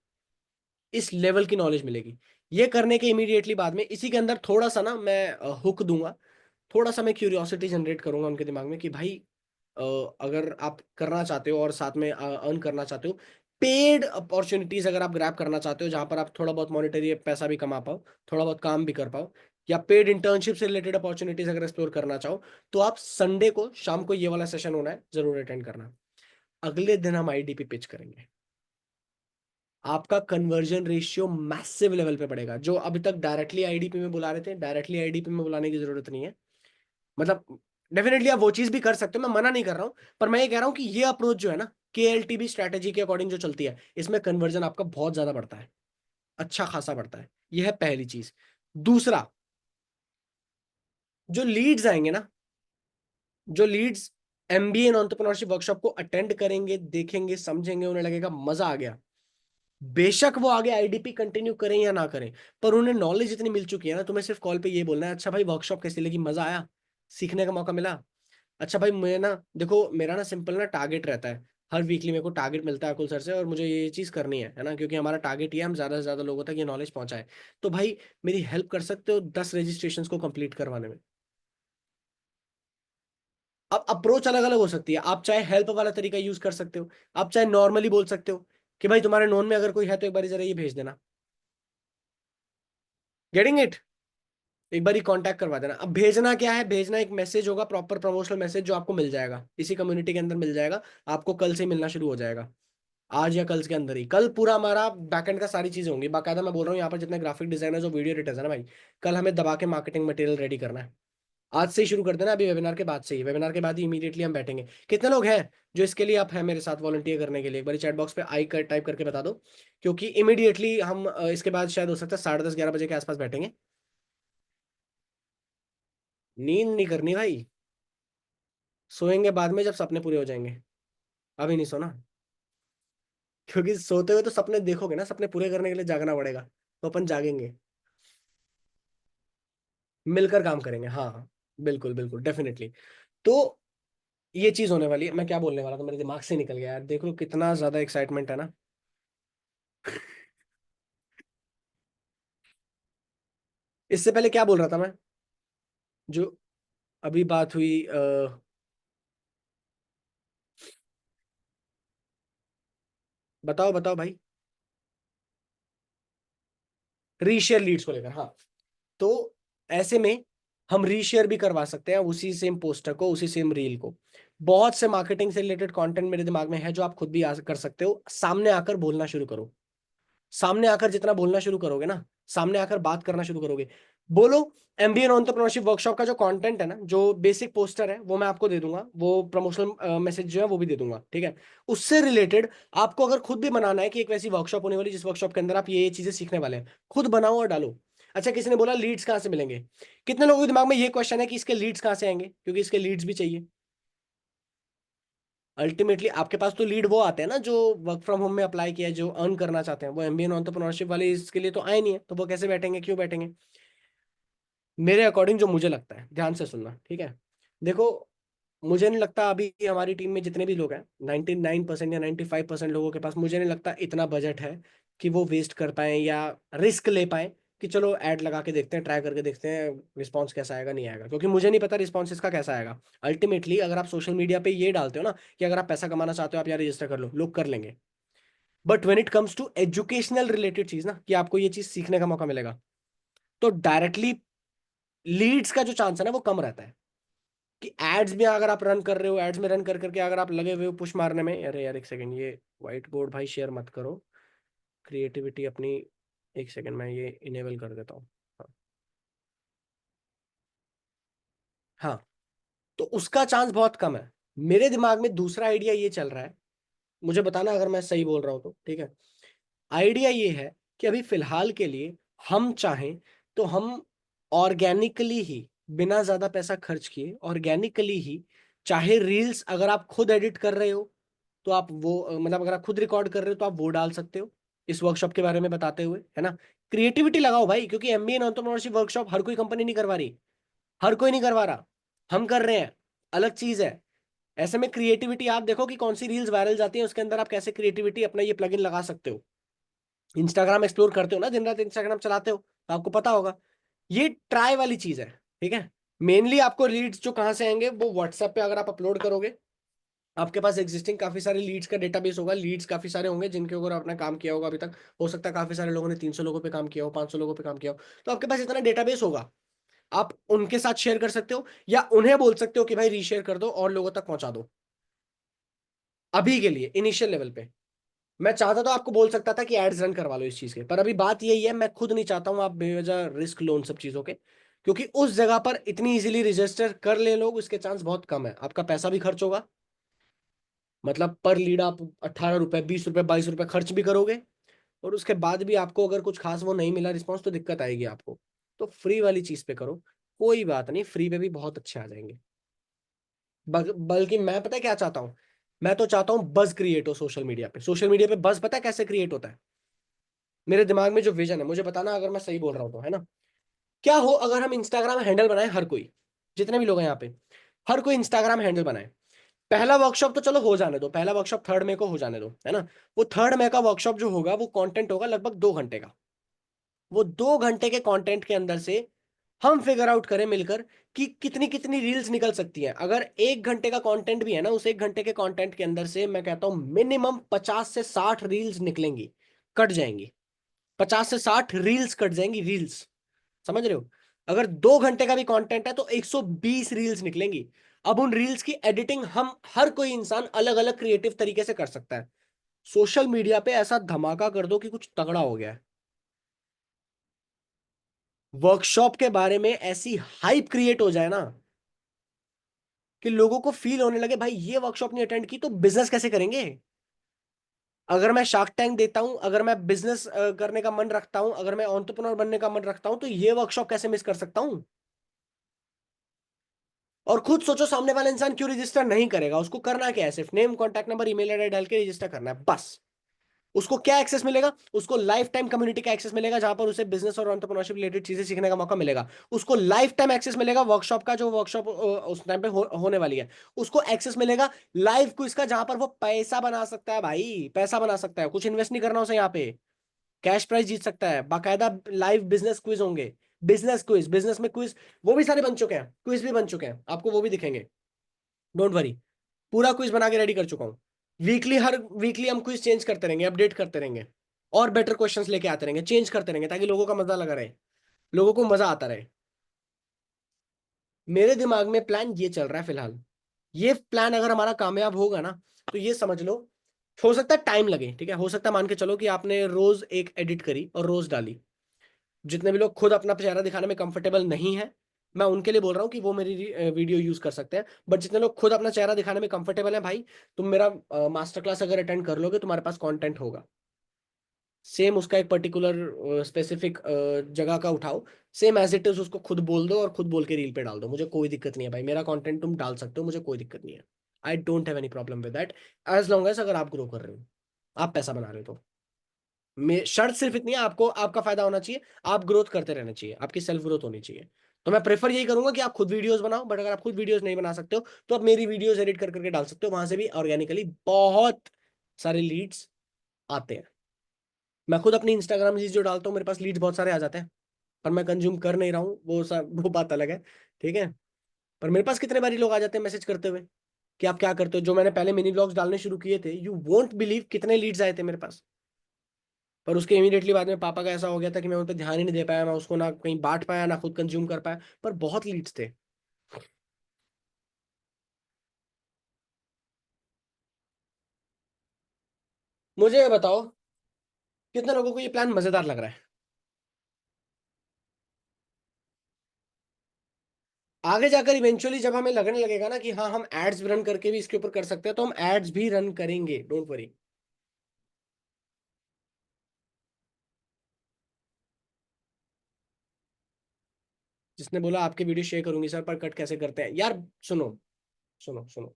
इस लेवल की नॉलेज मिलेगी। ये करने के इमीडिएटली बाद में इसी के अंदर थोड़ा सा ना मैं हुक दूंगा। थोड़ा सा मैं क्यूरियोसिटी जनरेट करूंगा उनके दिमाग में कि भाई अ, अगर आप करना चाहते हो और साथ में अर्न करना चाहते हो, पेड अपॉर्चुनिटीज अगर आप ग्रैब करना चाहते हो जहां पर आप थोड़ा बहुत मॉनेटरी पैसा भी कमा पाओ, थोड़ा बहुत काम भी कर पाओ, या पेड इंटर्नशिप से रिलेटेड अपॉर्चुनिटीज अगर एक्सप्लोर करना चाहो, तो आप संडे को शाम को ये वाला सेशन होना है, जरूर अटेंड करना। अगले दिन हम आईडीपी पिच करेंगे। आपका कन्वर्जन रेशियो मैसिव लेवल पे बढ़ेगा। जो अभी तक डायरेक्टली आईडीपी में बुला रहे थे, डायरेक्टली आईडीपी में बुलाने की जरूरत नहीं है। मतलब डेफिनेटली आप वो चीज भी कर सकते हो, मैं मना नहीं कर रहा हूं, पर मैं ये कह रहा हूं कि ये अप्रोच जो है ना, केएलटीबी स्ट्रैटेजी के अकॉर्डिंग जो चलती है, इसमें कन्वर्जन आपका बहुत ज्यादा बढ़ता है, अच्छा खासा बढ़ता है। यह है पहली चीज। दूसरा, जो लीड्स आएंगे ना, जो leads MBA in entrepreneurship workshop को अटेंड करेंगे, देखेंगे, समझेंगे, उन्हें लगेगा मजा आ गया। बेशक वो आगे आईडीपी कंटिन्यू करें या ना करें, पर उन्हें नॉलेज इतनी मिल चुकी है ना, तुम्हें सिर्फ कॉल पे ये बोलना है, अच्छा भाई वर्कशॉप कैसी लगी, मजा आया, सीखने का मौका मिला। अच्छा भाई, मैं ना देखो, मेरा ना सिंपल ना टारगेट रहता है, हर वीकली मेरे को टारगेट मिलता है अकुल सर से, और मुझे ये चीज करनी है ना, क्योंकि हमारा टारगेट ये है, हम ज्यादा से ज्यादा लोगों तक ये नॉलेज पहुंचाए। तो भाई मेरी हेल्प कर सकते हो 10 रजिस्ट्रेशन को कंप्लीट करवाने में। अब अप्रोच अलग अलग हो सकती है, आप चाहे हेल्प वाला तरीका यूज कर सकते हो, आप चाहे नॉर्मली बोल सकते हो कि भाई तुम्हारे नोन में अगर कोई है तो एक बार जरा ये भेज देना। Getting it? एक बार ही कांटेक्ट करवा देना। अब भेजना क्या है, भेजना एक मैसेज होगा, प्रॉपर प्रमोशनल मैसेज, जो आपको मिल जाएगा इसी कम्युनिटी के अंदर मिल जाएगा। आपको कल से ही मिलना शुरू हो जाएगा, आज या कल के अंदर ही। कल पूरा हमारा बैकएंड का सारी चीजें होंगी बाकायदा। मैं बोल रहा हूँ यहाँ पर जितने ग्राफिक डिजाइनर्स और वीडियो एडिटर्स है ना भाई, कल हमें दबा के मार्केटिंग मटेरियल रेडी करना है। आज से ही शुरू कर देना, अभी वेबिनार के बाद से ही, वेबिनार के बाद ही इमीडिएटली हम बैठेंगे। कितने लोग हैं जो इसके लिए आप हैं मेरे साथ वॉलंटियर करने के लिए? एक बार चैट बॉक्स पे आई कर टाइप करके बता दो, क्योंकि इमीडिएटली हम इसके बाद शायद हो सकता है 10:30 11 बजे के आसपास बैठेंगे। नींद नहीं करनी भाई, सोएंगे बाद में जब सपने पूरे हो जाएंगे, अभी नहीं सोना। क्योंकि सोते हुए तो सपने देखोगे ना, सपने पूरे करने के लिए जागना पड़ेगा, तो अपन जागेंगे। मिलकर काम करेंगे, हाँ हाँ, बिल्कुल बिल्कुल डेफिनेटली। तो ये चीज होने वाली है। मैं क्या बोलने वाला था, मेरे दिमाग से निकल गया यार, देख लो कितना ज्यादा एक्साइटमेंट है ना। इससे पहले क्या बोल रहा था मैं, जो अभी बात हुई बताओ बताओ भाई। रीशेयर लीड्स को लेकर, हाँ। तो ऐसे में हम रीशेयर भी करवा सकते हैं उसी सेम पोस्टर को, उसी सेम रील को। बहुत से मार्केटिंग से रिलेटेड कंटेंट मेरे दिमाग में है जो आप खुद भी कर सकते हो। सामने आकर बोलना शुरू करो। सामने आकर जितना बोलना शुरू करोगे ना, सामने आकर बात करना शुरू करोगे, बोलो। एमबीए एंटरप्रेन्योरशिप वर्कशॉप का जो कंटेंट है ना, जो बेसिक पोस्टर है, वो मैं आपको दे दूंगा, वो प्रमोशनल मैसेज जो है वो भी दे दूंगा, ठीक है। उससे रिलेटेड आपको अगर खुद भी बनाना है कि एक वैसी वर्कशॉप होने वाली जिस वर्कशॉप के अंदर आप ये चीजें सीखने वाले हैं, खुद बनाओ और डालो। अच्छा, किसी ने बोला लीड्स कहाँ से मिलेंगे? कितने लोगों के दिमाग में ये क्वेश्चन है कि इसके लीड्स कहाँ से आएंगे, क्योंकि इसके लीड्स भी चाहिए। अल्टीमेटली आपके पास तो लीड वो आते हैं ना जो वर्क फ्रॉम होम में अप्लाई किया है, जो अर्न करना चाहते हैं। वो एमबीए एंटरप्रेन्योरशिप वाले इसके लिए तो आए नहीं है, तो वो कैसे बैठेंगे, क्यों बैठेंगे? मेरे अकॉर्डिंग जो मुझे लगता है, ध्यान से सुनना, ठीक है। देखो, मुझे नहीं लगता अभी हमारी टीम में जितने भी लोग हैं, 99% या 95% लोगों के पास मुझे नहीं लगता इतना बजट है कि वो वेस्ट कर पाए या रिस्क ले पाए कि चलो ऐड लगा के देखते हैं, ट्राई करके देखते हैं रिस्पॉन्स कैसा आएगा नहीं आएगा, क्योंकि मुझे नहीं पता रिस्पॉन्स इसका कैसा आएगा। अल्टीमेटली अगर आप सोशल मीडिया पे ये डालते हो ना कि अगर आप पैसा कमाना चाहते हो आप यहाँ रजिस्टर कर लो, लोग कर लेंगे। But when it comes to educational related चीज ना, कि आपको ये चीज सीखने का मौका मिलेगा, तो डायरेक्टली लीड्स का जो चांस है ना वो कम रहता है। कि एड्स में अगर आप रन कर रहे हो, एड्स में रन कर करके अगर आप लगे हुए हो पुश मारने में, अरे यार एक सेकंड, ये व्हाइट बोर्ड भाई शेयर मत करो, क्रिएटिविटी अपनी, एक सेकंड मैं ये इनेबल कर देता हूँ। हाँ हाँ, तो उसका चांस बहुत कम है। मेरे दिमाग में दूसरा आइडिया ये चल रहा है, मुझे बताना अगर मैं सही बोल रहा हूँ तो, ठीक है। आइडिया ये है कि अभी फिलहाल के लिए हम चाहें तो हम ऑर्गेनिकली ही, बिना ज्यादा पैसा खर्च किए ऑर्गेनिकली ही, चाहे रील्स अगर आप खुद एडिट कर रहे हो तो आप वो मतलब अगर आप खुद रिकॉर्ड कर रहे हो तो आप वो डाल सकते हो इस वर्कशॉप के बारे में बताते हुए, है ना। क्रिएटिविटी लगाओ भाई, क्योंकि एमबीए इन एंटरप्रेन्योरशिप वर्कशॉप हर कोई कंपनी नहीं करवा रही, हर कोई नहीं करवा रहा, हम कर रहे हैं, अलग चीज है। ऐसे में क्रिएटिविटी आप देखो कि कौन सी रील्स वायरल जाती है, उसके अंदर आप कैसे क्रिएटिविटी अपना ये प्लगइन लगा सकते हो। इंस्टाग्राम एक्सप्लोर करते हो ना, दिन रात इंस्टाग्राम चलाते हो तो आपको पता होगा। ये ट्राई वाली चीज है, ठीक है। मेनली आपको लीड्स जो कहां से आएंगे, वो व्हाट्सएप पे अगर आप अपलोड करोगे, आपके पास एग्जिस्टिंग काफी सारे लीड्स का डेटाबेस होगा, लीड्स काफी सारे होंगे जिनके ऊपर आपने काम किया होगा अभी तक। हो सकता है काफी सारे लोगों ने 300 लोगों पे काम किया हो, 500 लोगों पे काम किया हो, तो आपके पास इतना डेटाबेस होगा। आप उनके साथ शेयर कर सकते हो, या उन्हें बोल सकते हो कि भाई रीशेयर कर दो और लोगों तक पहुंचा दो। अभी के लिए इनिशियल लेवल पे मैं चाहता तो आपको बोल सकता था कि एड्स रन करवा लो इस चीज के, पर अभी बात यही है, मैं खुद नहीं चाहता हूं आप बेवजह रिस्क लो उन सब चीजों के, क्योंकि उस जगह पर इतनी इजीली रजिस्टर कर ले लोग, उसके चांस बहुत कम है, आपका पैसा भी खर्च होगा। मतलब पर लीड आप 18 रुपए, 20 रुपए, 22 रुपए खर्च भी करोगे, और उसके बाद भी आपको अगर कुछ खास वो नहीं मिला रिस्पॉन्स तो दिक्कत आएगी आपको। तो फ्री वाली चीज पे करो, कोई बात नहीं, फ्री पे भी बहुत अच्छे आ जाएंगे। बल्कि मैं पता है क्या चाहता हूँ, मैं तो चाहता हूँ बज क्रिएट हो सोशल मीडिया पे। सोशल मीडिया पे बज पता है कैसे क्रिएट होता है? मेरे दिमाग में जो विजन है, मुझे बताना अगर मैं सही बोल रहा हूँ तो, है ना। क्या हो अगर हम इंस्टाग्राम हैंडल बनाए, हर कोई, जितने भी लोग हैं यहाँ पे, हर कोई इंस्टाग्राम हैंडल बनाए। पहला वर्कशॉप तो चलो हो जाने दो, पहला वर्कशॉप 3 मई को हो जाने दो, है ना। वो 3 मई का वर्कशॉप जो होगा वो कंटेंट होगा लगभग 2 घंटे का। वो 2 घंटे के कंटेंट के अंदर से हम फिगर आउट करें मिलकर कि कितनी कितनी रील्स निकल सकती हैं। अगर 1 घंटे का कंटेंट भी है ना, उस 1 घंटे के कंटेंट के अंदर से मैं कहता हूं मिनिमम 50 से 60 रील्स निकलेंगी, कट जाएंगी। 50 से 60 रील्स कट जाएंगी, रील्स, समझ रहे हो। अगर 2 घंटे का भी कंटेंट है तो 120 रील्स निकलेंगी। अब उन रील्स की एडिटिंग हम हर कोई इंसान अलग अलग क्रिएटिव तरीके से कर सकता है। सोशल मीडिया पे ऐसा धमाका कर दो कि कुछ तगड़ा हो गया है। वर्कशॉप के बारे में ऐसी हाइप क्रिएट हो जाए ना कि लोगों को फील होने लगे भाई ये वर्कशॉप नहीं अटेंड की तो बिजनेस कैसे करेंगे। अगर मैं शार्क टैंक देता हूं, अगर मैं बिजनेस करने का मन रखता हूं, अगर मैं एंटरप्रेन्योर बनने का मन रखता हूं, तो ये वर्कशॉप कैसे मिस कर सकता हूं। और खुद सोचो सामने वाला इंसान क्यों रजिस्टर नहीं करेगा, उसको करना क्या है, सिर्फ name, contact number, email ID डाल के रजिस्टर करना है बस। उसको क्या एक्सेस मिलेगा, उसको लाइफ टाइम कम्युनिटी का एक्सेस मिलेगा, जहां पर उसे बिजनेस और एंटरप्रेन्योरशिप रिलेटेड चीजें सीखने का मौका मिलेगा। उसको लाइफ टाइम एक्सेस मिलेगा वर्कशॉप का, जो वर्कशॉप उस टाइम पे होने वाली है। उसको एक्सेस मिलेगा लाइव क्विज का, जहां पर वो पैसा बना सकता है भाई, पैसा बना सकता है, कुछ इन्वेस्ट नहीं करना उसे यहाँ पे, कैश प्राइज जीत सकता है, बाकायदा लाइव बिजनेस क्विज होंगे। बिजनेस क्विज, बिजनेस में क्विज, वो भी सारे बन चुके हैं, क्विज भी बन चुके हैं, आपको वो भी दिखेंगे, डोंट वरी। पूरा क्विज बना के रेडी कर चुका हूँ। वीकली, हर वीकली हम क्विज चेंज करते रहेंगे, अपडेट करते रहेंगे, और बेटर क्वेश्चंस लेके आते रहेंगे, चेंज करते रहेंगे, ताकि लोगों का मजा लगा रहे, लोगों को मजा आता रहे। मेरे दिमाग में प्लान ये चल रहा है फिलहाल। ये प्लान अगर हमारा कामयाब होगा ना, तो ये समझ लो, हो सकता है टाइम लगे, ठीक है, हो सकता है मान के चलो कि आपने रोज एक एडिट करी और रोज डाली। जितने भी लोग खुद अपना चेहरा दिखाने में कंफर्टेबल नहीं है, मैं उनके लिए बोल रहा हूँ कि वो मेरी वीडियो यूज कर सकते हैं। बट जितने लोग खुद अपना चेहरा दिखाने में कंफर्टेबल है भाई, तुम मेरा मास्टर क्लास अगर अटेंड कर लोगे, तुम्हारे पास कंटेंट होगा। सेम उसका एक पर्टिकुलर स्पेसिफिक जगह का उठाओ, सेम एज इट इज उसको खुद बोल दो और खुद बोल के रील पे डाल दो, मुझे कोई दिक्कत नहीं है भाई, मेरा कंटेंट तुम डाल सकते हो, मुझे कोई दिक्कत नहीं है। I don't have any problem with that, as long as अगर आप ग्रो कर रहे हो, आप पैसा बना रहे हो तो। शर्त सिर्फ इतनी है, आपको आपका फायदा होना चाहिए, आप ग्रोथ करते रहना चाहिए, आपकी सेल्फ ग्रोथ होनी चाहिए। तो मैं प्रेफर यही करूंगा कि आप खुद वीडियोस बनाओ, बट अगर आप खुद वीडियोस नहीं बना सकते हो तो आप मेरी वीडियोस एडिट कर करके डाल सकते हो, वहां से भी ऑर्गेनिकली बहुत सारे लीड्स आते हैं। मैं खुद अपनी इंस्टाग्राम रील्स जो डालता हूँ, मेरे पास लीड्स बहुत सारे आ जाते हैं। पर मैं कंज्यूम कर नहीं रहा हूँ, वो सब वो बात अलग है। ठीक है। पर मेरे पास कितने बारी लोग आ जाते हैं मैसेज करते हुए कि आप क्या करते हो। जो मैंने पहले मिनी ब्लॉग्स डालने शुरू किए थे, यू वोंट बिलीव कितने लीड्स आए थे मेरे पास। पर उसके इमीडिएटली बाद में पापा का ऐसा हो गया था कि मैं उन पर ध्यान ही नहीं दे पाया, मैं उसको ना कहीं बांट पाया ना खुद कंज्यूम कर पाया, पर बहुत लीड्स थे। मुझे ये बताओ, कितने लोगों को ये प्लान मजेदार लग रहा है। आगे जाकर इवेंचुअली जब हमें लगने लगेगा ना कि हाँ हम एड्स रन करके भी इसके ऊपर कर सकते हैं, तो हम एड्स भी रन करेंगे, डोंट वरी। जिसने बोला आपके वीडियो शेयर करूंगी सर, पर कट कैसे करते हैं यार। सुनो सुनो सुनो,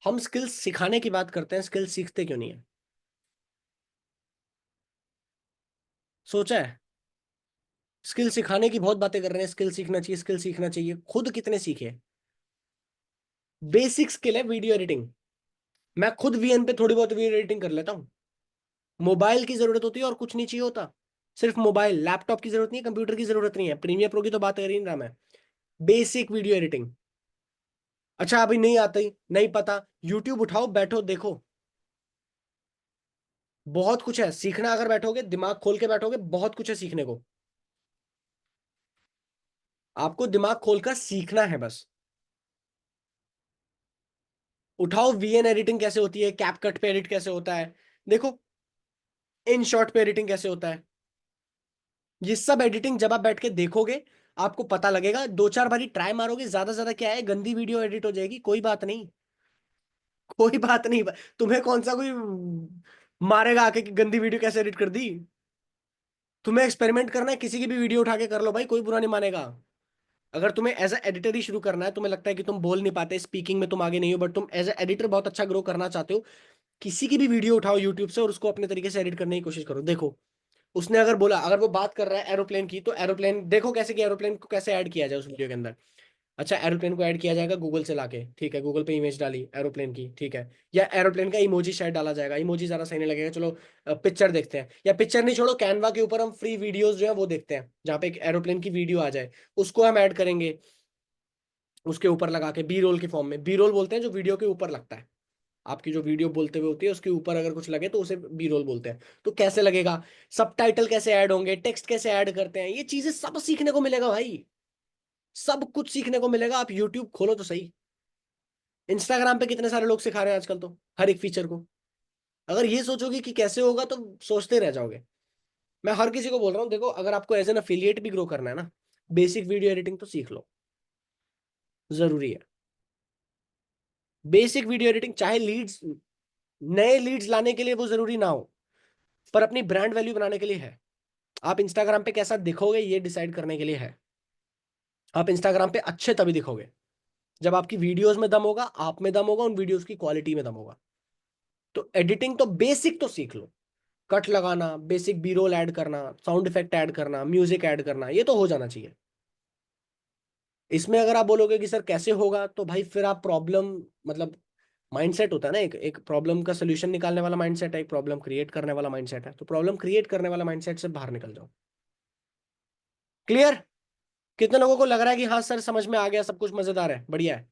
हम स्किल्स सिखाने की बात करते हैं, स्किल्स सीखते क्यों नहीं है। सोचा है। स्किल सिखाने की बहुत बातें कर रहे हैं, स्किल सीखना चाहिए, स्किल सीखना चाहिए, खुद कितने सीखे। बेसिक स्किल है वीडियो एडिटिंग। मैं खुद वीएन पे थोड़ी बहुत वीडियो एडिटिंग कर लेता हूँ। मोबाइल की जरूरत होती है और कुछ नहीं चाहिए होता। सिर्फ मोबाइल लैपटॉप की जरूरत नहीं है, कंप्यूटर की जरूरत नहीं है। प्रीमियर प्रो की तो बात कर ही नहीं रहा मैं। Basic video editing. अच्छा अभी नहीं आती, नहीं पता, यूट्यूब उठाओ बैठो देखो। बहुत कुछ है सीखना, अगर बैठोगे दिमाग खोल के बैठोगे बहुत कुछ है सीखने को। आपको दिमाग खोलकर सीखना है बस। उठाओ वीएन एडिटिंग कैसे होती है, कैपकट पे एडिट कैसे होता है, देखो इन शॉर्ट पे एडिटिंग कैसे होता है। ये सब एडिटिंग जब आप बैठ के देखोगे आपको पता लगेगा। दो चार बारी ट्राई मारोगे, ज्यादा से ज्यादा क्या है, गंदी वीडियो एडिट हो जाएगी, कोई बात नहीं। कोई बात नहीं। तुम्हें कौन सा कोई मारेगा आके कि गंदी वीडियो कैसे एडिट कर दी। तुम्हें एक्सपेरिमेंट करना है, किसी की भी वीडियो उठा के कर लो भाई, कोई बुरा नहीं मानेगा। अगर तुम्हें एज एडिटर ही शुरू करना है, तुम्हें लगता है कि तुम बोल नहीं पाते, स्पीकिंग में तुम आगे नहीं हो, बट तुम एज एडिटर बहुत अच्छा ग्रो करना चाहते हो, किसी की भी वीडियो उठाओ यूट्यूब से और उसको अपने तरीके से एडिट करने की कोशिश करो। देखो उसने अगर बोला, अगर वो बात कर रहा है एरोप्लेन की, तो एरोप्लेन देखो कैसे कि एरोप्लेन को कैसे ऐड किया जाए उस वीडियो के अंदर। अच्छा एरोप्लेन को ऐड किया जाएगा गूगल से लाके, ठीक है, गूगल पे इमेज डाली एरोप्लेन की, ठीक है। या एरोप्लेन का इमोजी शायद डाला जाएगा, इमोजी ज्यादा सही नहीं लगेगा, चलो पिक्चर देखते हैं, या पिक्चर नहीं छोड़ो कैनवा के ऊपर हम फ्री वीडियोस जो है वो देखते हैं, जहाँ पे एक एरोप्लेन की वीडियो आ जाए, उसको हम ऐड करेंगे उसके ऊपर लगा के, बी रोल के फॉर्म में। बी रोल बोलते हैं जो वीडियो के ऊपर लगता है। आपकी जो वीडियो बोलते हुए होती है उसके ऊपर अगर कुछ लगे तो उसे बी रोल बोलते हैं। तो कैसे लगेगा, सबटाइटल कैसे ऐड होंगे, टेक्स्ट कैसे ऐड करते हैं, ये चीजें सब सीखने को मिलेगा भाई। सब कुछ सीखने को मिलेगा, आप यूट्यूब खोलो तो सही। इंस्टाग्राम पे कितने सारे लोग सिखा रहे हैं आजकल तो हर एक फीचर को। अगर ये सोचोगे कि कैसे होगा तो सोचते रह जाओगे। मैं हर किसी को बोल रहा हूँ, देखो अगर आपको एज एन अफिलिएट भी ग्रो करना है ना, बेसिक वीडियो एडिटिंग तो सीख लो, जरूरी है। बेसिक वीडियो एडिटिंग, चाहे लीड्स, नए लीड्स लाने के लिए वो जरूरी ना हो, पर अपनी ब्रांड वैल्यू बनाने के लिए है। आप इंस्टाग्राम पे कैसा दिखोगे ये डिसाइड करने के लिए है। आप इंस्टाग्राम पे अच्छे तभी दिखोगे जब आपकी वीडियोस में दम होगा, आप में दम होगा, उन वीडियोस की क्वालिटी में दम होगा। तो एडिटिंग तो बेसिक तो सीख लो। कट लगाना, बेसिक बी रोल ऐड करना, साउंड इफेक्ट ऐड करना, म्यूजिक ऐड करना, ये तो हो जाना चाहिए। इसमें अगर आप बोलोगे कि सर कैसे होगा, तो भाई फिर आप प्रॉब्लम, मतलब माइंडसेट होता है ना, एक एक प्रॉब्लम का सोल्यूशन निकालने वाला माइंडसेट है, एक प्रॉब्लम क्रिएट करने वाला माइंडसेट है, तो प्रॉब्लम क्रिएट करने वाला माइंडसेट से बाहर निकल जाओ। क्लियर। कितने लोगों को लग रहा है कि हाँ सर समझ में आ गया, सब कुछ मजेदार है, बढ़िया है।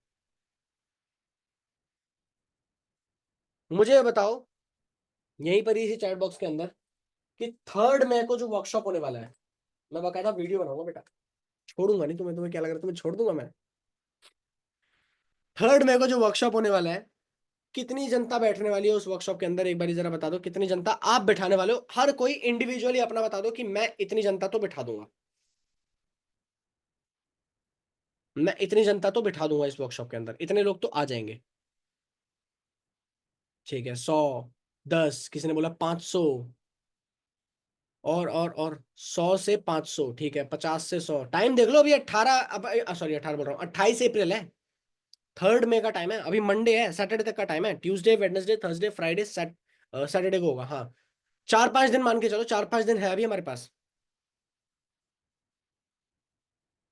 मुझे ये बताओ यहीं पर इसी चैट बॉक्स के अंदर कि 3 मई को जो वर्कशॉप होने वाला है, मैं बकायदा वीडियो बनाऊंगा बेटा, छोड़ूंगा नहीं तुम्हें। तुम्हें क्या लग रहा है तुम्हें छोड़ दूंगा मैं। 3 मई को जो वर्कशॉप होने वाला है, कितनी जनता बैठने वाली है उस वर्कशॉप के अंदर, एक बार जरा बता दो कितनी जनता आप बैठाने वाले हो। हर कोई इंडिविजुअली अपना बता दो कि मैं इतनी जनता तो बिठा दूंगा, मैं इतनी जनता तो बिठा दूंगा इस वर्कशॉप के अंदर, इतने लोग तो आ जाएंगे। ठीक है, 100, 10, किसी ने बोला 500, और 100 से 500, ठीक है, 50 से 100। टाइम देख लो अभी 18, अब सॉरी 18 बोल रहा हूँ, 28 अप्रैल है। 3 मई का टाइम है, अभी मंडे है, सैटरडे तक का टाइम है, Tuesday Wednesday Thursday Friday Saturday को होगा, हाँ। 4-5 दिन मान के चलो, 4-5 दिन है अभी हमारे पास।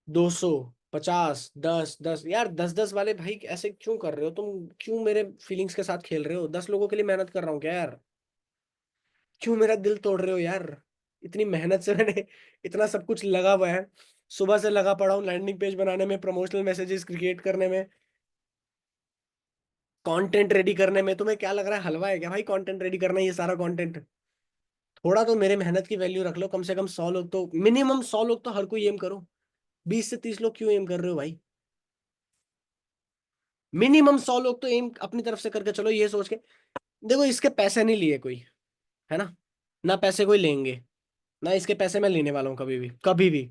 200, 50, 10, 10 यार, 10-10 वाले भाई ऐसे क्यों कर रहे हो तुम, क्यों मेरे फीलिंग्स के साथ खेल रहे हो। 10 लोगों के लिए मेहनत कर रहा हूँ क्या यार, क्यों मेरा दिल तोड़ रहे हो यार। इतनी मेहनत से मैंने इतना सब कुछ लगा हुआ है, सुबह से लगा पड़ा हूँ लैंडिंग पेज बनाने में, प्रमोशनल मैसेजेस क्रिएट करने में, कंटेंट रेडी करने में। तुम्हें क्या लग रहा है हलवा है क्या भाई कंटेंट रेडी करना, ये सारा कंटेंट? थोड़ा तो मेरे मेहनत की वैल्यू रख लो, कम से कम 100 लोग तो, मिनिमम 100 लोग तो हर कोई एम करो। 20 से 30 लोग क्यों एम कर रहे हो भाई? मिनिमम 100 लोग तो एम अपनी तरफ से करके चलो, ये सोच के। देखो इसके पैसे नहीं लिए कोई, है ना, ना पैसे कोई लेंगे, ना इसके पैसे मैं लेने वाला हूँ कभी भी, कभी भी।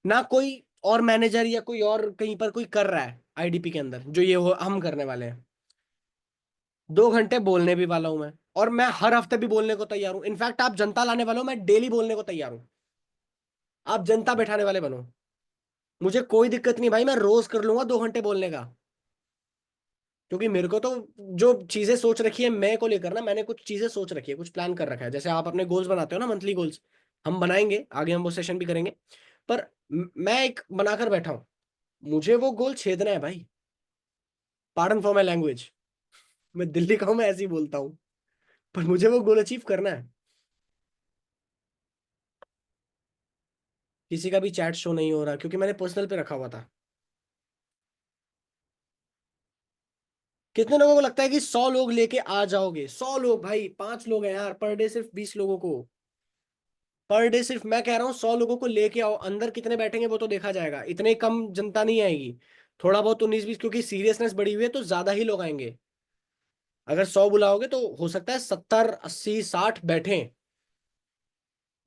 ना कोई और मैनेजर या कोई और कहीं पर कोई कर रहा है आईडीपी के अंदर जो ये हम करने वाले हैं। 2 घंटे बोलने भी वाला हूं मैं, और मैं हर हफ्ते भी बोलने को तैयार हूं। इनफैक्ट आप जनता लाने वाले हो, मैं डेली बोलने को तैयार हूं। आप जनता बैठाने वाले बनो, मुझे कोई दिक्कत नहीं भाई, मैं रोज कर लूंगा 2 घंटे बोलने का। क्योंकि मेरे को तो जो चीजें सोच रखी है मैं को लेकर ना, मैंने कुछ चीजें सोच रखी है, कुछ प्लान कर रखा है। जैसे आप अपने गोल्स बनाते हो ना, मंथली गोल्स, हम बनाएंगे आगे, हम वो सेशन भी करेंगे। पर मैं एक बनाकर बैठा हूं, मुझे वो गोल छेदना है भाई। पार्डन फॉर माई लैंग्वेज, मैं दिल्ली का हूं, मैं ऐसे ही बोलता हूँ, पर मुझे वो गोल अचीव करना है। किसी का भी चैट शो नहीं हो रहा क्योंकि मैंने पर्सनल पे रखा हुआ था। कितने लोगों को लगता है कि 100 लोग लेके आ जाओगे? 100 लोग भाई, 5 लोग हैं यार पर डे, सिर्फ 20 लोगों को पर डे। सिर्फ मैं कह रहा हूँ 100 लोगों को लेके आओ, अंदर कितने बैठेंगे वो तो देखा जाएगा, इतने कम जनता नहीं आएगी। थोड़ा बहुत 19-20, क्योंकि सीरियसनेस बढ़ी हुई है तो ज्यादा ही लोग आएंगे। अगर 100 बुलाओगे तो हो सकता है 70, 80, 60 बैठे।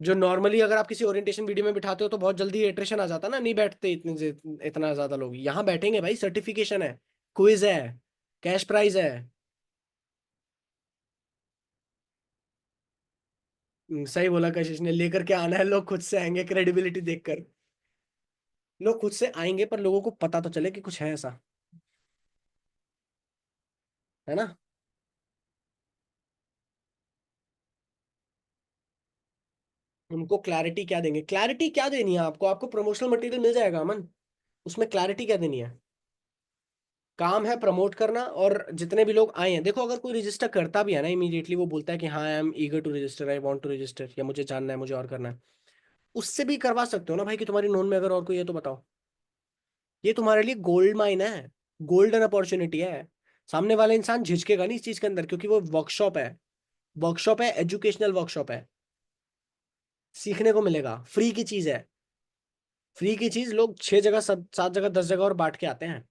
जो नॉर्मली अगर आप किसी ओरिएंटेशन वीडियो में बिठाते हो तो बहुत जल्दी एट्रिशन आ जाता ना, नहीं बैठते इतना ज्यादा लोग। यहाँ बैठेंगे भाई, सर्टिफिकेशन है, क्विज है, कैश प्राइज है। सही बोला कशिश ने, लेकर के आना है, लोग खुद से आएंगे क्रेडिबिलिटी देखकर। लोग खुद से आएंगे पर लोगों को पता तो चले कि कुछ है ऐसा, है ना। उनको क्लैरिटी क्या देंगे? क्लैरिटी क्या देनी है आपको? आपको प्रमोशनल मटेरियल मिल जाएगा अमन, उसमें क्लैरिटी क्या देनी है? काम है प्रमोट करना, और जितने भी लोग आए हैं, देखो अगर कोई रजिस्टर करता भी है ना, इमीडिएटली वो बोलता है कि हाँ I am eager to register, I want to register, या मुझे जानना है, मुझे और करना है, उससे भी करवा सकते हो ना भाई, कि तुम्हारी नोन में अगर और कोई है तो बताओ। ये तुम्हारे लिए गोल्ड माइन है, गोल्डन अपॉर्चुनिटी है। सामने वाला इंसान झिझकेगा नहीं इस चीज के अंदर, क्योंकि वो वर्कशॉप है, वर्कशॉप है, एजुकेशनल वर्कशॉप है, सीखने को मिलेगा, फ्री की चीज है। फ्री की चीज लोग 6 जगह, 7 जगह, 10 जगह और बांट के आते हैं।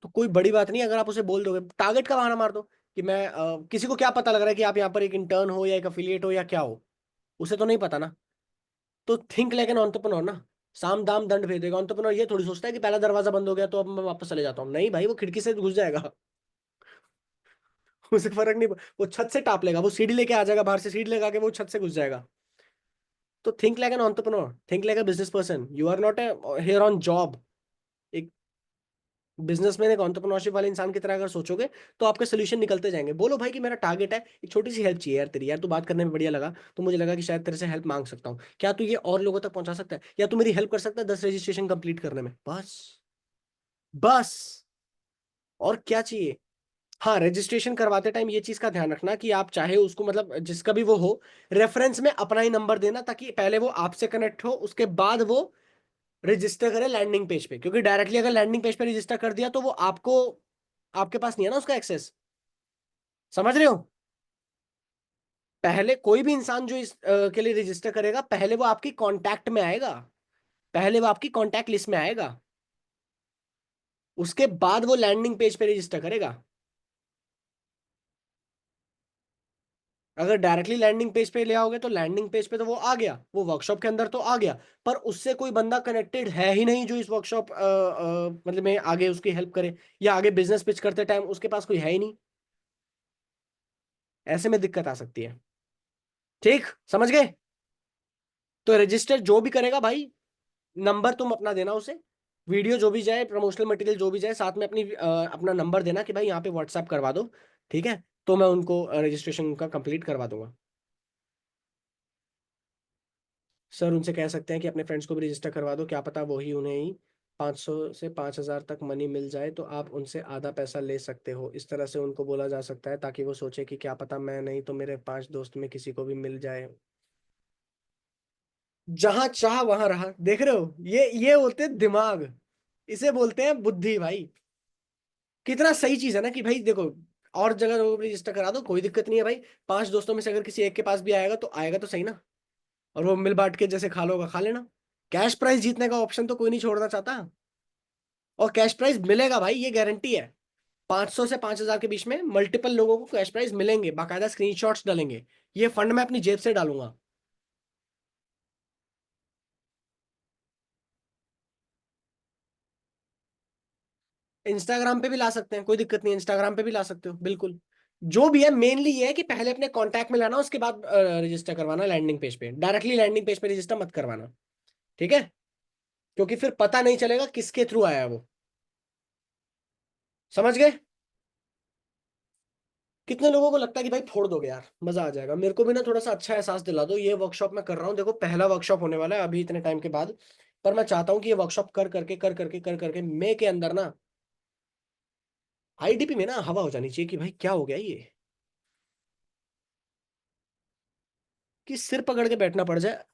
तो कोई बड़ी बात नहीं अगर आप उसे बोल दोगे, टारगेट का बहाना मार दो कि मैं किसी को क्या पता लग रहा है कि आप यहाँ पर एक इंटर्न हो या एक अफिलिएट हो या क्या हो, उसे तो नहीं पता ना। तो थिंक लाइक एन एंटरप्रेन्योर ना, साम दाम दंड भेदेगा। एंटरप्रेन्योर ये थोड़ी सोचता है कि पहला दरवाजा बंद हो गया तो अब मैं वापस चले जाता हूँ, नहीं भाई, वो खिड़की से घुस जाएगा। उसे फर्क नहीं, वो छत से टाप लेगा, वो सीढ़ी लेके आ जाएगा, बाहर से सीढ़ी लगा के वो छत से घुस जाएगा। तो think like an entrepreneur, think like a business person, you are not here on job. एक बिजनेसमैन, एक एंटरप्रेन्योरशिप वाले इंसान की तरह अगर सोचोगे तो आपके सोल्यूशन निकलते जाएंगे। बोलो भाई कि मेरा टारगेट है, एक छोटी सी हेल्प चाहिए यार तेरी, यार तू बात करने में बढ़िया लगा, तो मुझे लगा कि शायद तेरे से हेल्प मांग सकता हूँ, क्या तू ये और लोगों तक पहुंचा सकता है, या तू मेरी हेल्प कर सकता है 10 रजिस्ट्रेशन कंप्लीट करने में, बस। बस, और क्या चाहिए? हाँ, रजिस्ट्रेशन करवाते टाइम ये चीज का ध्यान रखना कि आप चाहे उसको, मतलब जिसका भी वो हो, रेफरेंस में अपना ही नंबर देना, ताकि पहले वो आपसे कनेक्ट हो, उसके बाद वो रजिस्टर करे लैंडिंग पेज पे। क्योंकि डायरेक्टली अगर लैंडिंग पेज पे रजिस्टर कर दिया तो वो आपको, आपके पास नहीं है ना उसका एक्सेस। समझ रहे हो? पहले कोई भी इंसान जो इस के लिए रजिस्टर करेगा, पहले वो आपकी कांटेक्ट में आएगा, पहले वो आपकी कांटेक्ट लिस्ट में आएगा, उसके बाद वो लैंडिंग पेज पे रजिस्टर करेगा। अगर डायरेक्टली लैंडिंग पेज पे ले आओगे तो लैंडिंग पेज पे तो वो आ गया, वो वर्कशॉप के अंदर तो आ गया, पर उससे कोई बंदा कनेक्टेड है ही नहीं जो इस वर्कशॉप मतलब में आगे उसकी हेल्प करे, या आगे बिजनेस पिच करते टाइम उसके पास कोई है ही नहीं। ऐसे में दिक्कत आ सकती है। ठीक, समझ गए? तो रजिस्टर जो भी करेगा भाई, नंबर तुम अपना देना उसे, वीडियो जो भी जाए, प्रमोशनल मटेरियल जो भी जाए, साथ में अपनी अपना नंबर देना कि भाई यहाँ पे व्हाट्सएप करवा दो, ठीक है, तो मैं उनको रजिस्ट्रेशन का कंप्लीट करवा दूंगा। सर उनसे कह सकते हैं कि अपने फ्रेंड्स को भी रजिस्टर करवा दो, क्या पता वही उन्हें ही 500 से 5,000 तक मनी मिल जाए तो आप उनसे आधा पैसा ले सकते हो, इस तरह से उनको बोला जा सकता है, ताकि वो सोचे कि क्या पता मैं नहीं तो मेरे 5 दोस्त में किसी को भी मिल जाए। जहां चाह वहां रहा, देख रहे हो, ये होते हैं दिमाग, इसे बोलते हैं बुद्धि भाई। कितना सही चीज है ना कि भाई देखो, और जगह लोगों को रजिस्टर करा दो, कोई दिक्कत नहीं है भाई। 5 दोस्तों में से अगर किसी एक के पास भी आएगा तो आएगा तो सही ना, और वो मिल बांट के जैसे खा लोगा खा लेना। कैश प्राइस जीतने का ऑप्शन तो कोई नहीं छोड़ना चाहता, और कैश प्राइस मिलेगा भाई, ये गारंटी है। 500 से 5,000 के बीच में मल्टीपल लोगों को कैश प्राइस मिलेंगे, बाकायदा स्क्रीनशॉट्स डालेंगे। ये फंड मैं अपनी जेब से डालूंगा। इंस्टाग्राम पे भी ला सकते हैं, कोई दिक्कत नहीं, इंस्टाग्राम पे भी ला सकते हो बिल्कुल। जो भी है, मेनली ये है कि पहले अपने कांटेक्ट में लाना, उसके बाद रजिस्टर करवाना लैंडिंग पेज पे, डायरेक्टली लैंडिंग पेज पे रजिस्टर मत करवाना। ठीक है, क्योंकि फिर पता नहीं चलेगा किसके थ्रू आया है वो। समझ गए? कितने लोगों को लगता है कि भाई फोड़ दोगे यार, मजा आ जाएगा। मेरे को भी ना थोड़ा सा अच्छा एहसास दिला दो। ये वर्कशॉप मैं कर रहा हूँ, देखो पहला वर्कशॉप होने वाला है अभी इतने टाइम के बाद, पर मैं चाहता हूँ कि ये वर्कशॉप कर करके मई के अंदर ना आईडीपी में ना हवा हो जानी चाहिए कि भाई क्या हो गया ये, कि सिर पकड़ के बैठना पड़ जाए।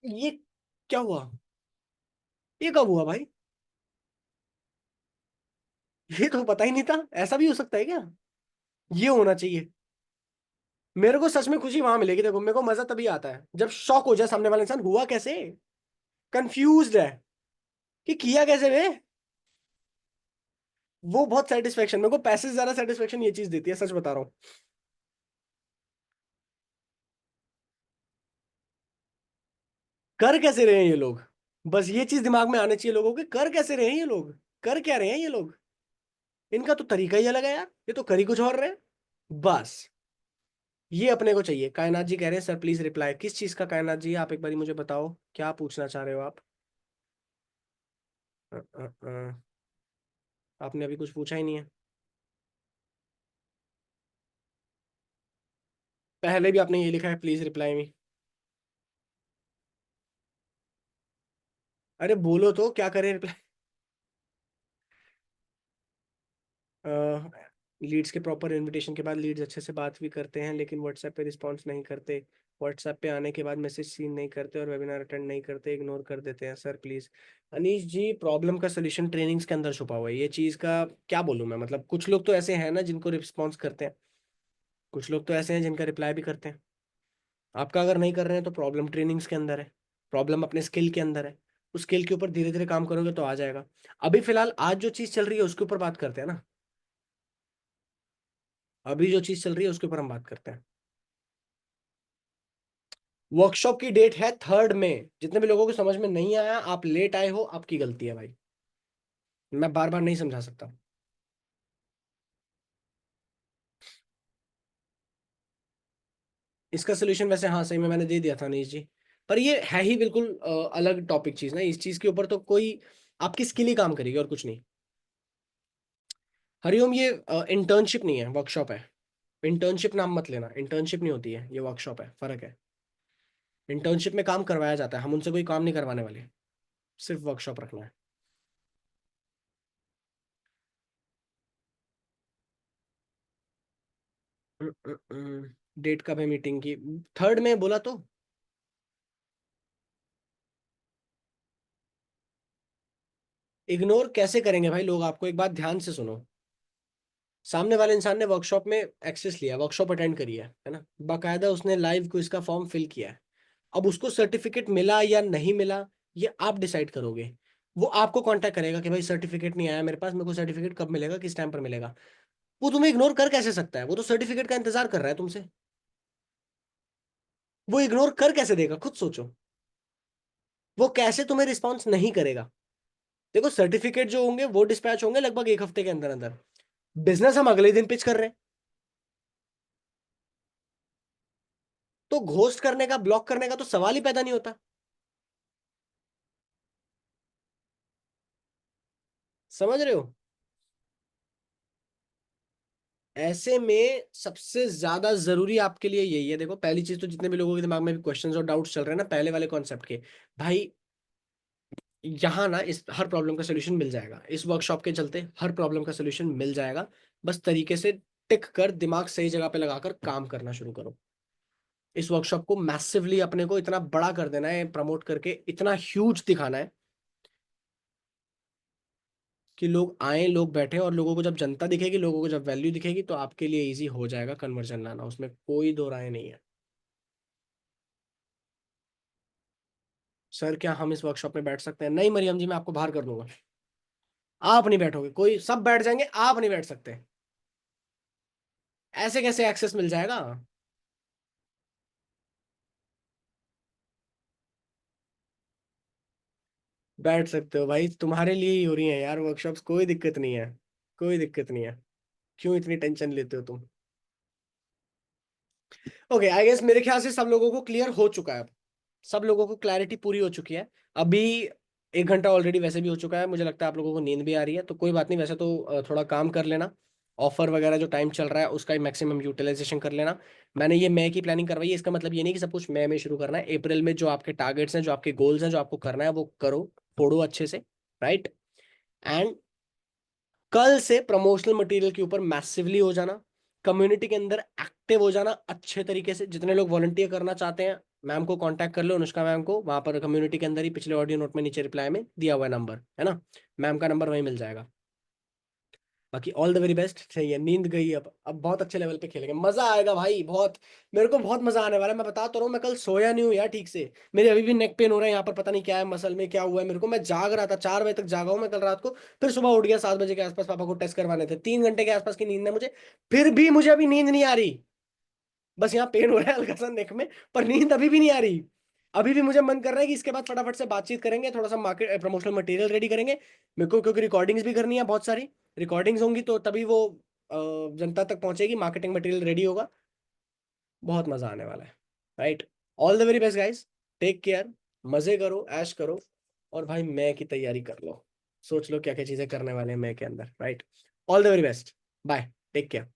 ये क्या हुआ, ये कब हुआ भाई, ये तो पता ही नहीं था, ऐसा भी हो सकता है क्या? ये होना चाहिए। मेरे को सच में खुशी वहां मिलेगी, देखो मेरे को मजा तभी आता है जब शॉक हो जाए सामने वाला इंसान, हुआ कैसे, कंफ्यूज्ड है कि किया कैसे वे। वो बहुत सेटिस्फेक्शन, मेरे को पैसे से ज्यादा सेटिस्फेक्शन ये चीज देती है, सच बता रहा हूँ। कर कैसे रहे हैं ये लोग, बस ये चीज दिमाग में आने चाहिए लोगों के, कर कैसे रहे हैं ये लोग, कर क्या रहे हैं ये लोग, इनका तो तरीका ही अलग है यार, ये तो कर ही कुछ और रहे हैं। बस ये अपने को चाहिए। कायनात जी कह रहे हैं सर प्लीज रिप्लाई, किस चीज का कायनात जी, आप एक बार मुझे बताओ क्या पूछना चाह रहे हो आप। अ, अ, अ, आपने अभी कुछ पूछा ही नहीं है। पहले भी आपने ये लिखा है प्लीज रिप्लाई मी। अरे बोलो तो क्या करें रिप्लाई। लीड्स के प्रॉपर इनविटेशन के बाद लीड्स अच्छे से बात भी करते हैं, लेकिन व्हाट्सएप पे रिस्पॉन्स नहीं करते। व्हाट्सएप पे आने के बाद मैसेज सीन नहीं करते और वेबिनार अटेंड नहीं करते, इग्नोर कर देते हैं sir please. Anish ji, problem का सोल्यूशन ट्रेनिंग्स के अंदर छुपा हुआ है, ये चीज़ का क्या बोलूँ मैं, मतलब कुछ लोग तो ऐसे हैं ना जिनको रिस्पॉन्स करते हैं, कुछ लोग तो ऐसे हैं जिनका रिप्लाई भी करते हैं। आपका अगर नहीं कर रहे हैं तो प्रॉब्लम ट्रेनिंग्स के अंदर है, प्रॉब्लम अपने स्किल के अंदर है। उस स्किल के ऊपर धीरे धीरे काम करोगे तो आ जाएगा। अभी फिलहाल आज जो चीज़ चल रही है उसके ऊपर बात करते हैं ना, अभी जो चीज़ चल रही है उसके ऊपर हम बात करते हैं। वर्कशॉप की डेट है 3 मई। जितने भी लोगों को समझ में नहीं आया, आप लेट आए हो, आपकी गलती है भाई, मैं बार बार नहीं समझा सकता। इसका सोल्यूशन वैसे हाँ सही में मैंने दे दिया था नीश जी, पर ये है ही बिल्कुल अलग टॉपिक चीज ना, इस चीज के ऊपर तो कोई आपकी स्किल ही काम करेगी और कुछ नहीं। हरिओम, ये इंटर्नशिप नहीं है, वर्कशॉप है। इंटर्नशिप नाम मत लेना, इंटर्नशिप नहीं होती है, ये वर्कशॉप है, फर्क है। इंटर्नशिप में काम करवाया जाता है, हम उनसे कोई काम नहीं करवाने वाले, सिर्फ वर्कशॉप रखना है। डेट कब है मीटिंग की? 3 में बोला तो। इग्नोर कैसे करेंगे भाई लोग आपको, एक बात ध्यान से सुनो। सामने वाले इंसान ने वर्कशॉप में एक्सेस लिया, वर्कशॉप अटेंड करी है ना, बाकायदा उसने लाइव को इसका फॉर्म फिल किया है। अब उसको सर्टिफिकेट मिला या नहीं मिला, ये आप डिसाइड करोगे। वो आपको कांटेक्ट करेगा कि भाई सर्टिफिकेट नहीं आया मेरे पास, मेरे को सर्टिफिकेट कब मिलेगा, किस टाइम पर मिलेगा। वो तुम्हें इग्नोर कर कैसे सकता है, वो तो सर्टिफिकेट का इंतजार कर रहा है तुमसे। वो इग्नोर कर कैसे देगा, खुद सोचो। वो कैसे तुम्हें रिस्पॉन्स नहीं करेगा। देखो सर्टिफिकेट जो होंगे वो डिस्पैच होंगे लगभग 1 हफ्ते के अंदर अंदर। बिजनेस हम अगले दिन पिच कर रहे हैं, तो घोस्ट करने का, ब्लॉक करने का तो सवाल ही पैदा नहीं होता। समझ रहे हो? ऐसे में सबसे ज्यादा जरूरी आपके लिए यही है, देखो पहली चीज तो जितने भी लोगों के दिमाग में क्वेश्चंस और डाउट्स चल रहे हैं ना पहले वाले कॉन्सेप्ट के, भाई यहाँ ना इस हर प्रॉब्लम का सोल्यूशन मिल जाएगा, इस वर्कशॉप के चलते हर प्रॉब्लम का सोल्यूशन मिल जाएगा। बस तरीके से टिक कर दिमाग सही जगह पे लगाकर काम करना शुरू करो। इस वर्कशॉप को मैसिवली अपने को इतना बड़ा कर देना है, प्रमोट करके इतना ह्यूज दिखाना है कि लोग आए, लोग बैठे, और लोगों को जब जनता दिखेगी, लोगों को जब वैल्यू दिखेगी, तो आपके लिए इजी हो जाएगा कन्वर्जन लाना, उसमें कोई दो राय नहीं है। सर क्या हम इस वर्कशॉप में बैठ सकते हैं? नहीं मरियम जी, मैं आपको बाहर कर दूंगा। आप नहीं बैठोगे, कोई सब बैठ जाएंगे, आप नहीं बैठ सकते। ऐसे कैसे एक्सेस मिल जाएगा? बैठ सकते हो भाई, तुम्हारे लिए ही हो रही है यार वर्कशॉप्स, कोई दिक्कत नहीं है। कोई दिक्कत नहीं है। क्यों इतनी टेंशन लेते हो तुम? ओके, आई गेस मेरे ख्याल से सब लोगों को क्लियर हो चुका है अब। सब लोगों को क्लैरिटी पूरी हो चुकी है। अभी 1 घंटा ऑलरेडी वैसे भी हो चुका है, मुझे लगता है आप लोगों को नींद भी आ रही है, तो कोई बात नहीं, वैसे तो थोड़ा काम कर लेना। ऑफर वगैरह जो टाइम चल रहा है उसका मैक्सिमम यूटिलाइजेशन कर लेना। मैंने ये मई की प्लानिंग करवाई है, इसका मतलब ये नहीं कि सब कुछ मई में शुरू करना है। अप्रैल में जो आपके टारगेट्स हैं, जो आपके गोल्स हैं, जो आपको करना है वो करो, फोड़ो अच्छे से। राइट। एंड कल से प्रमोशनल मटेरियल के ऊपर मैसिवली हो जाना, कम्युनिटी के अंदर एक्टिव हो जाना अच्छे तरीके से। जितने लोग वॉलंटियर करना चाहते हैं, मैम को कांटेक्ट कर लो, अनुष्का मैम को, वहां पर कम्युनिटी के अंदर ही पिछले ऑडियो नोट में नीचे रिप्लाई में दिया हुआ नंबर है ना, मैम का नंबर वहीं मिल जाएगा। बाकी ऑल द वेरी बेस्ट। सही है, नींद गई अब बहुत अच्छे लेवल पे खेलेंगे, मजा आएगा भाई बहुत। मेरे को बहुत मजा आने वाला है, मैं बता तो रहा हूँ, मैं कल सोया नहीं हूँ यार ठीक से। मेरे अभी भी नेक पेन हो रहा है यहाँ पर, पता नहीं क्या है, मसल में क्या हुआ है मेरे को। मैं जाग रहा था, 4 बजे तक जागा हूँ मैं कल रात को। फिर सुबह उठ गया 7 बजे के आसपास, पापा को टेस्ट करवाने थे, 3 घंटे के आसपास की नींद है मुझे। फिर भी मुझे अभी नींद नहीं आ रही। बस यहाँ पेन हो रहा है हल्का सा नेक में, पर नींद अभी भी नहीं आ रही। अभी भी मुझे मन कर रहा है कि इसके बाद फटाफट से बातचीत करेंगे, थोड़ा सा मार्केट प्रमोशनल मटेरियल रेडी करेंगे मेरे को, क्योंकि रिकॉर्डिंग्स भी करनी है बहुत सारी। रिकॉर्डिंग्स होंगी तो तभी वो जनता तक पहुंचेगी, मार्केटिंग मटेरियल रेडी होगा। बहुत मजा आने वाला है। Right. All the very best guys. Take care. मजे करो, ऐश करो। और भाई मैं की तैयारी कर लो। सोच लो क्या क्या चीजें करने वाले हैं मैं के अंदर। Right. All the very best. Bye. Take care.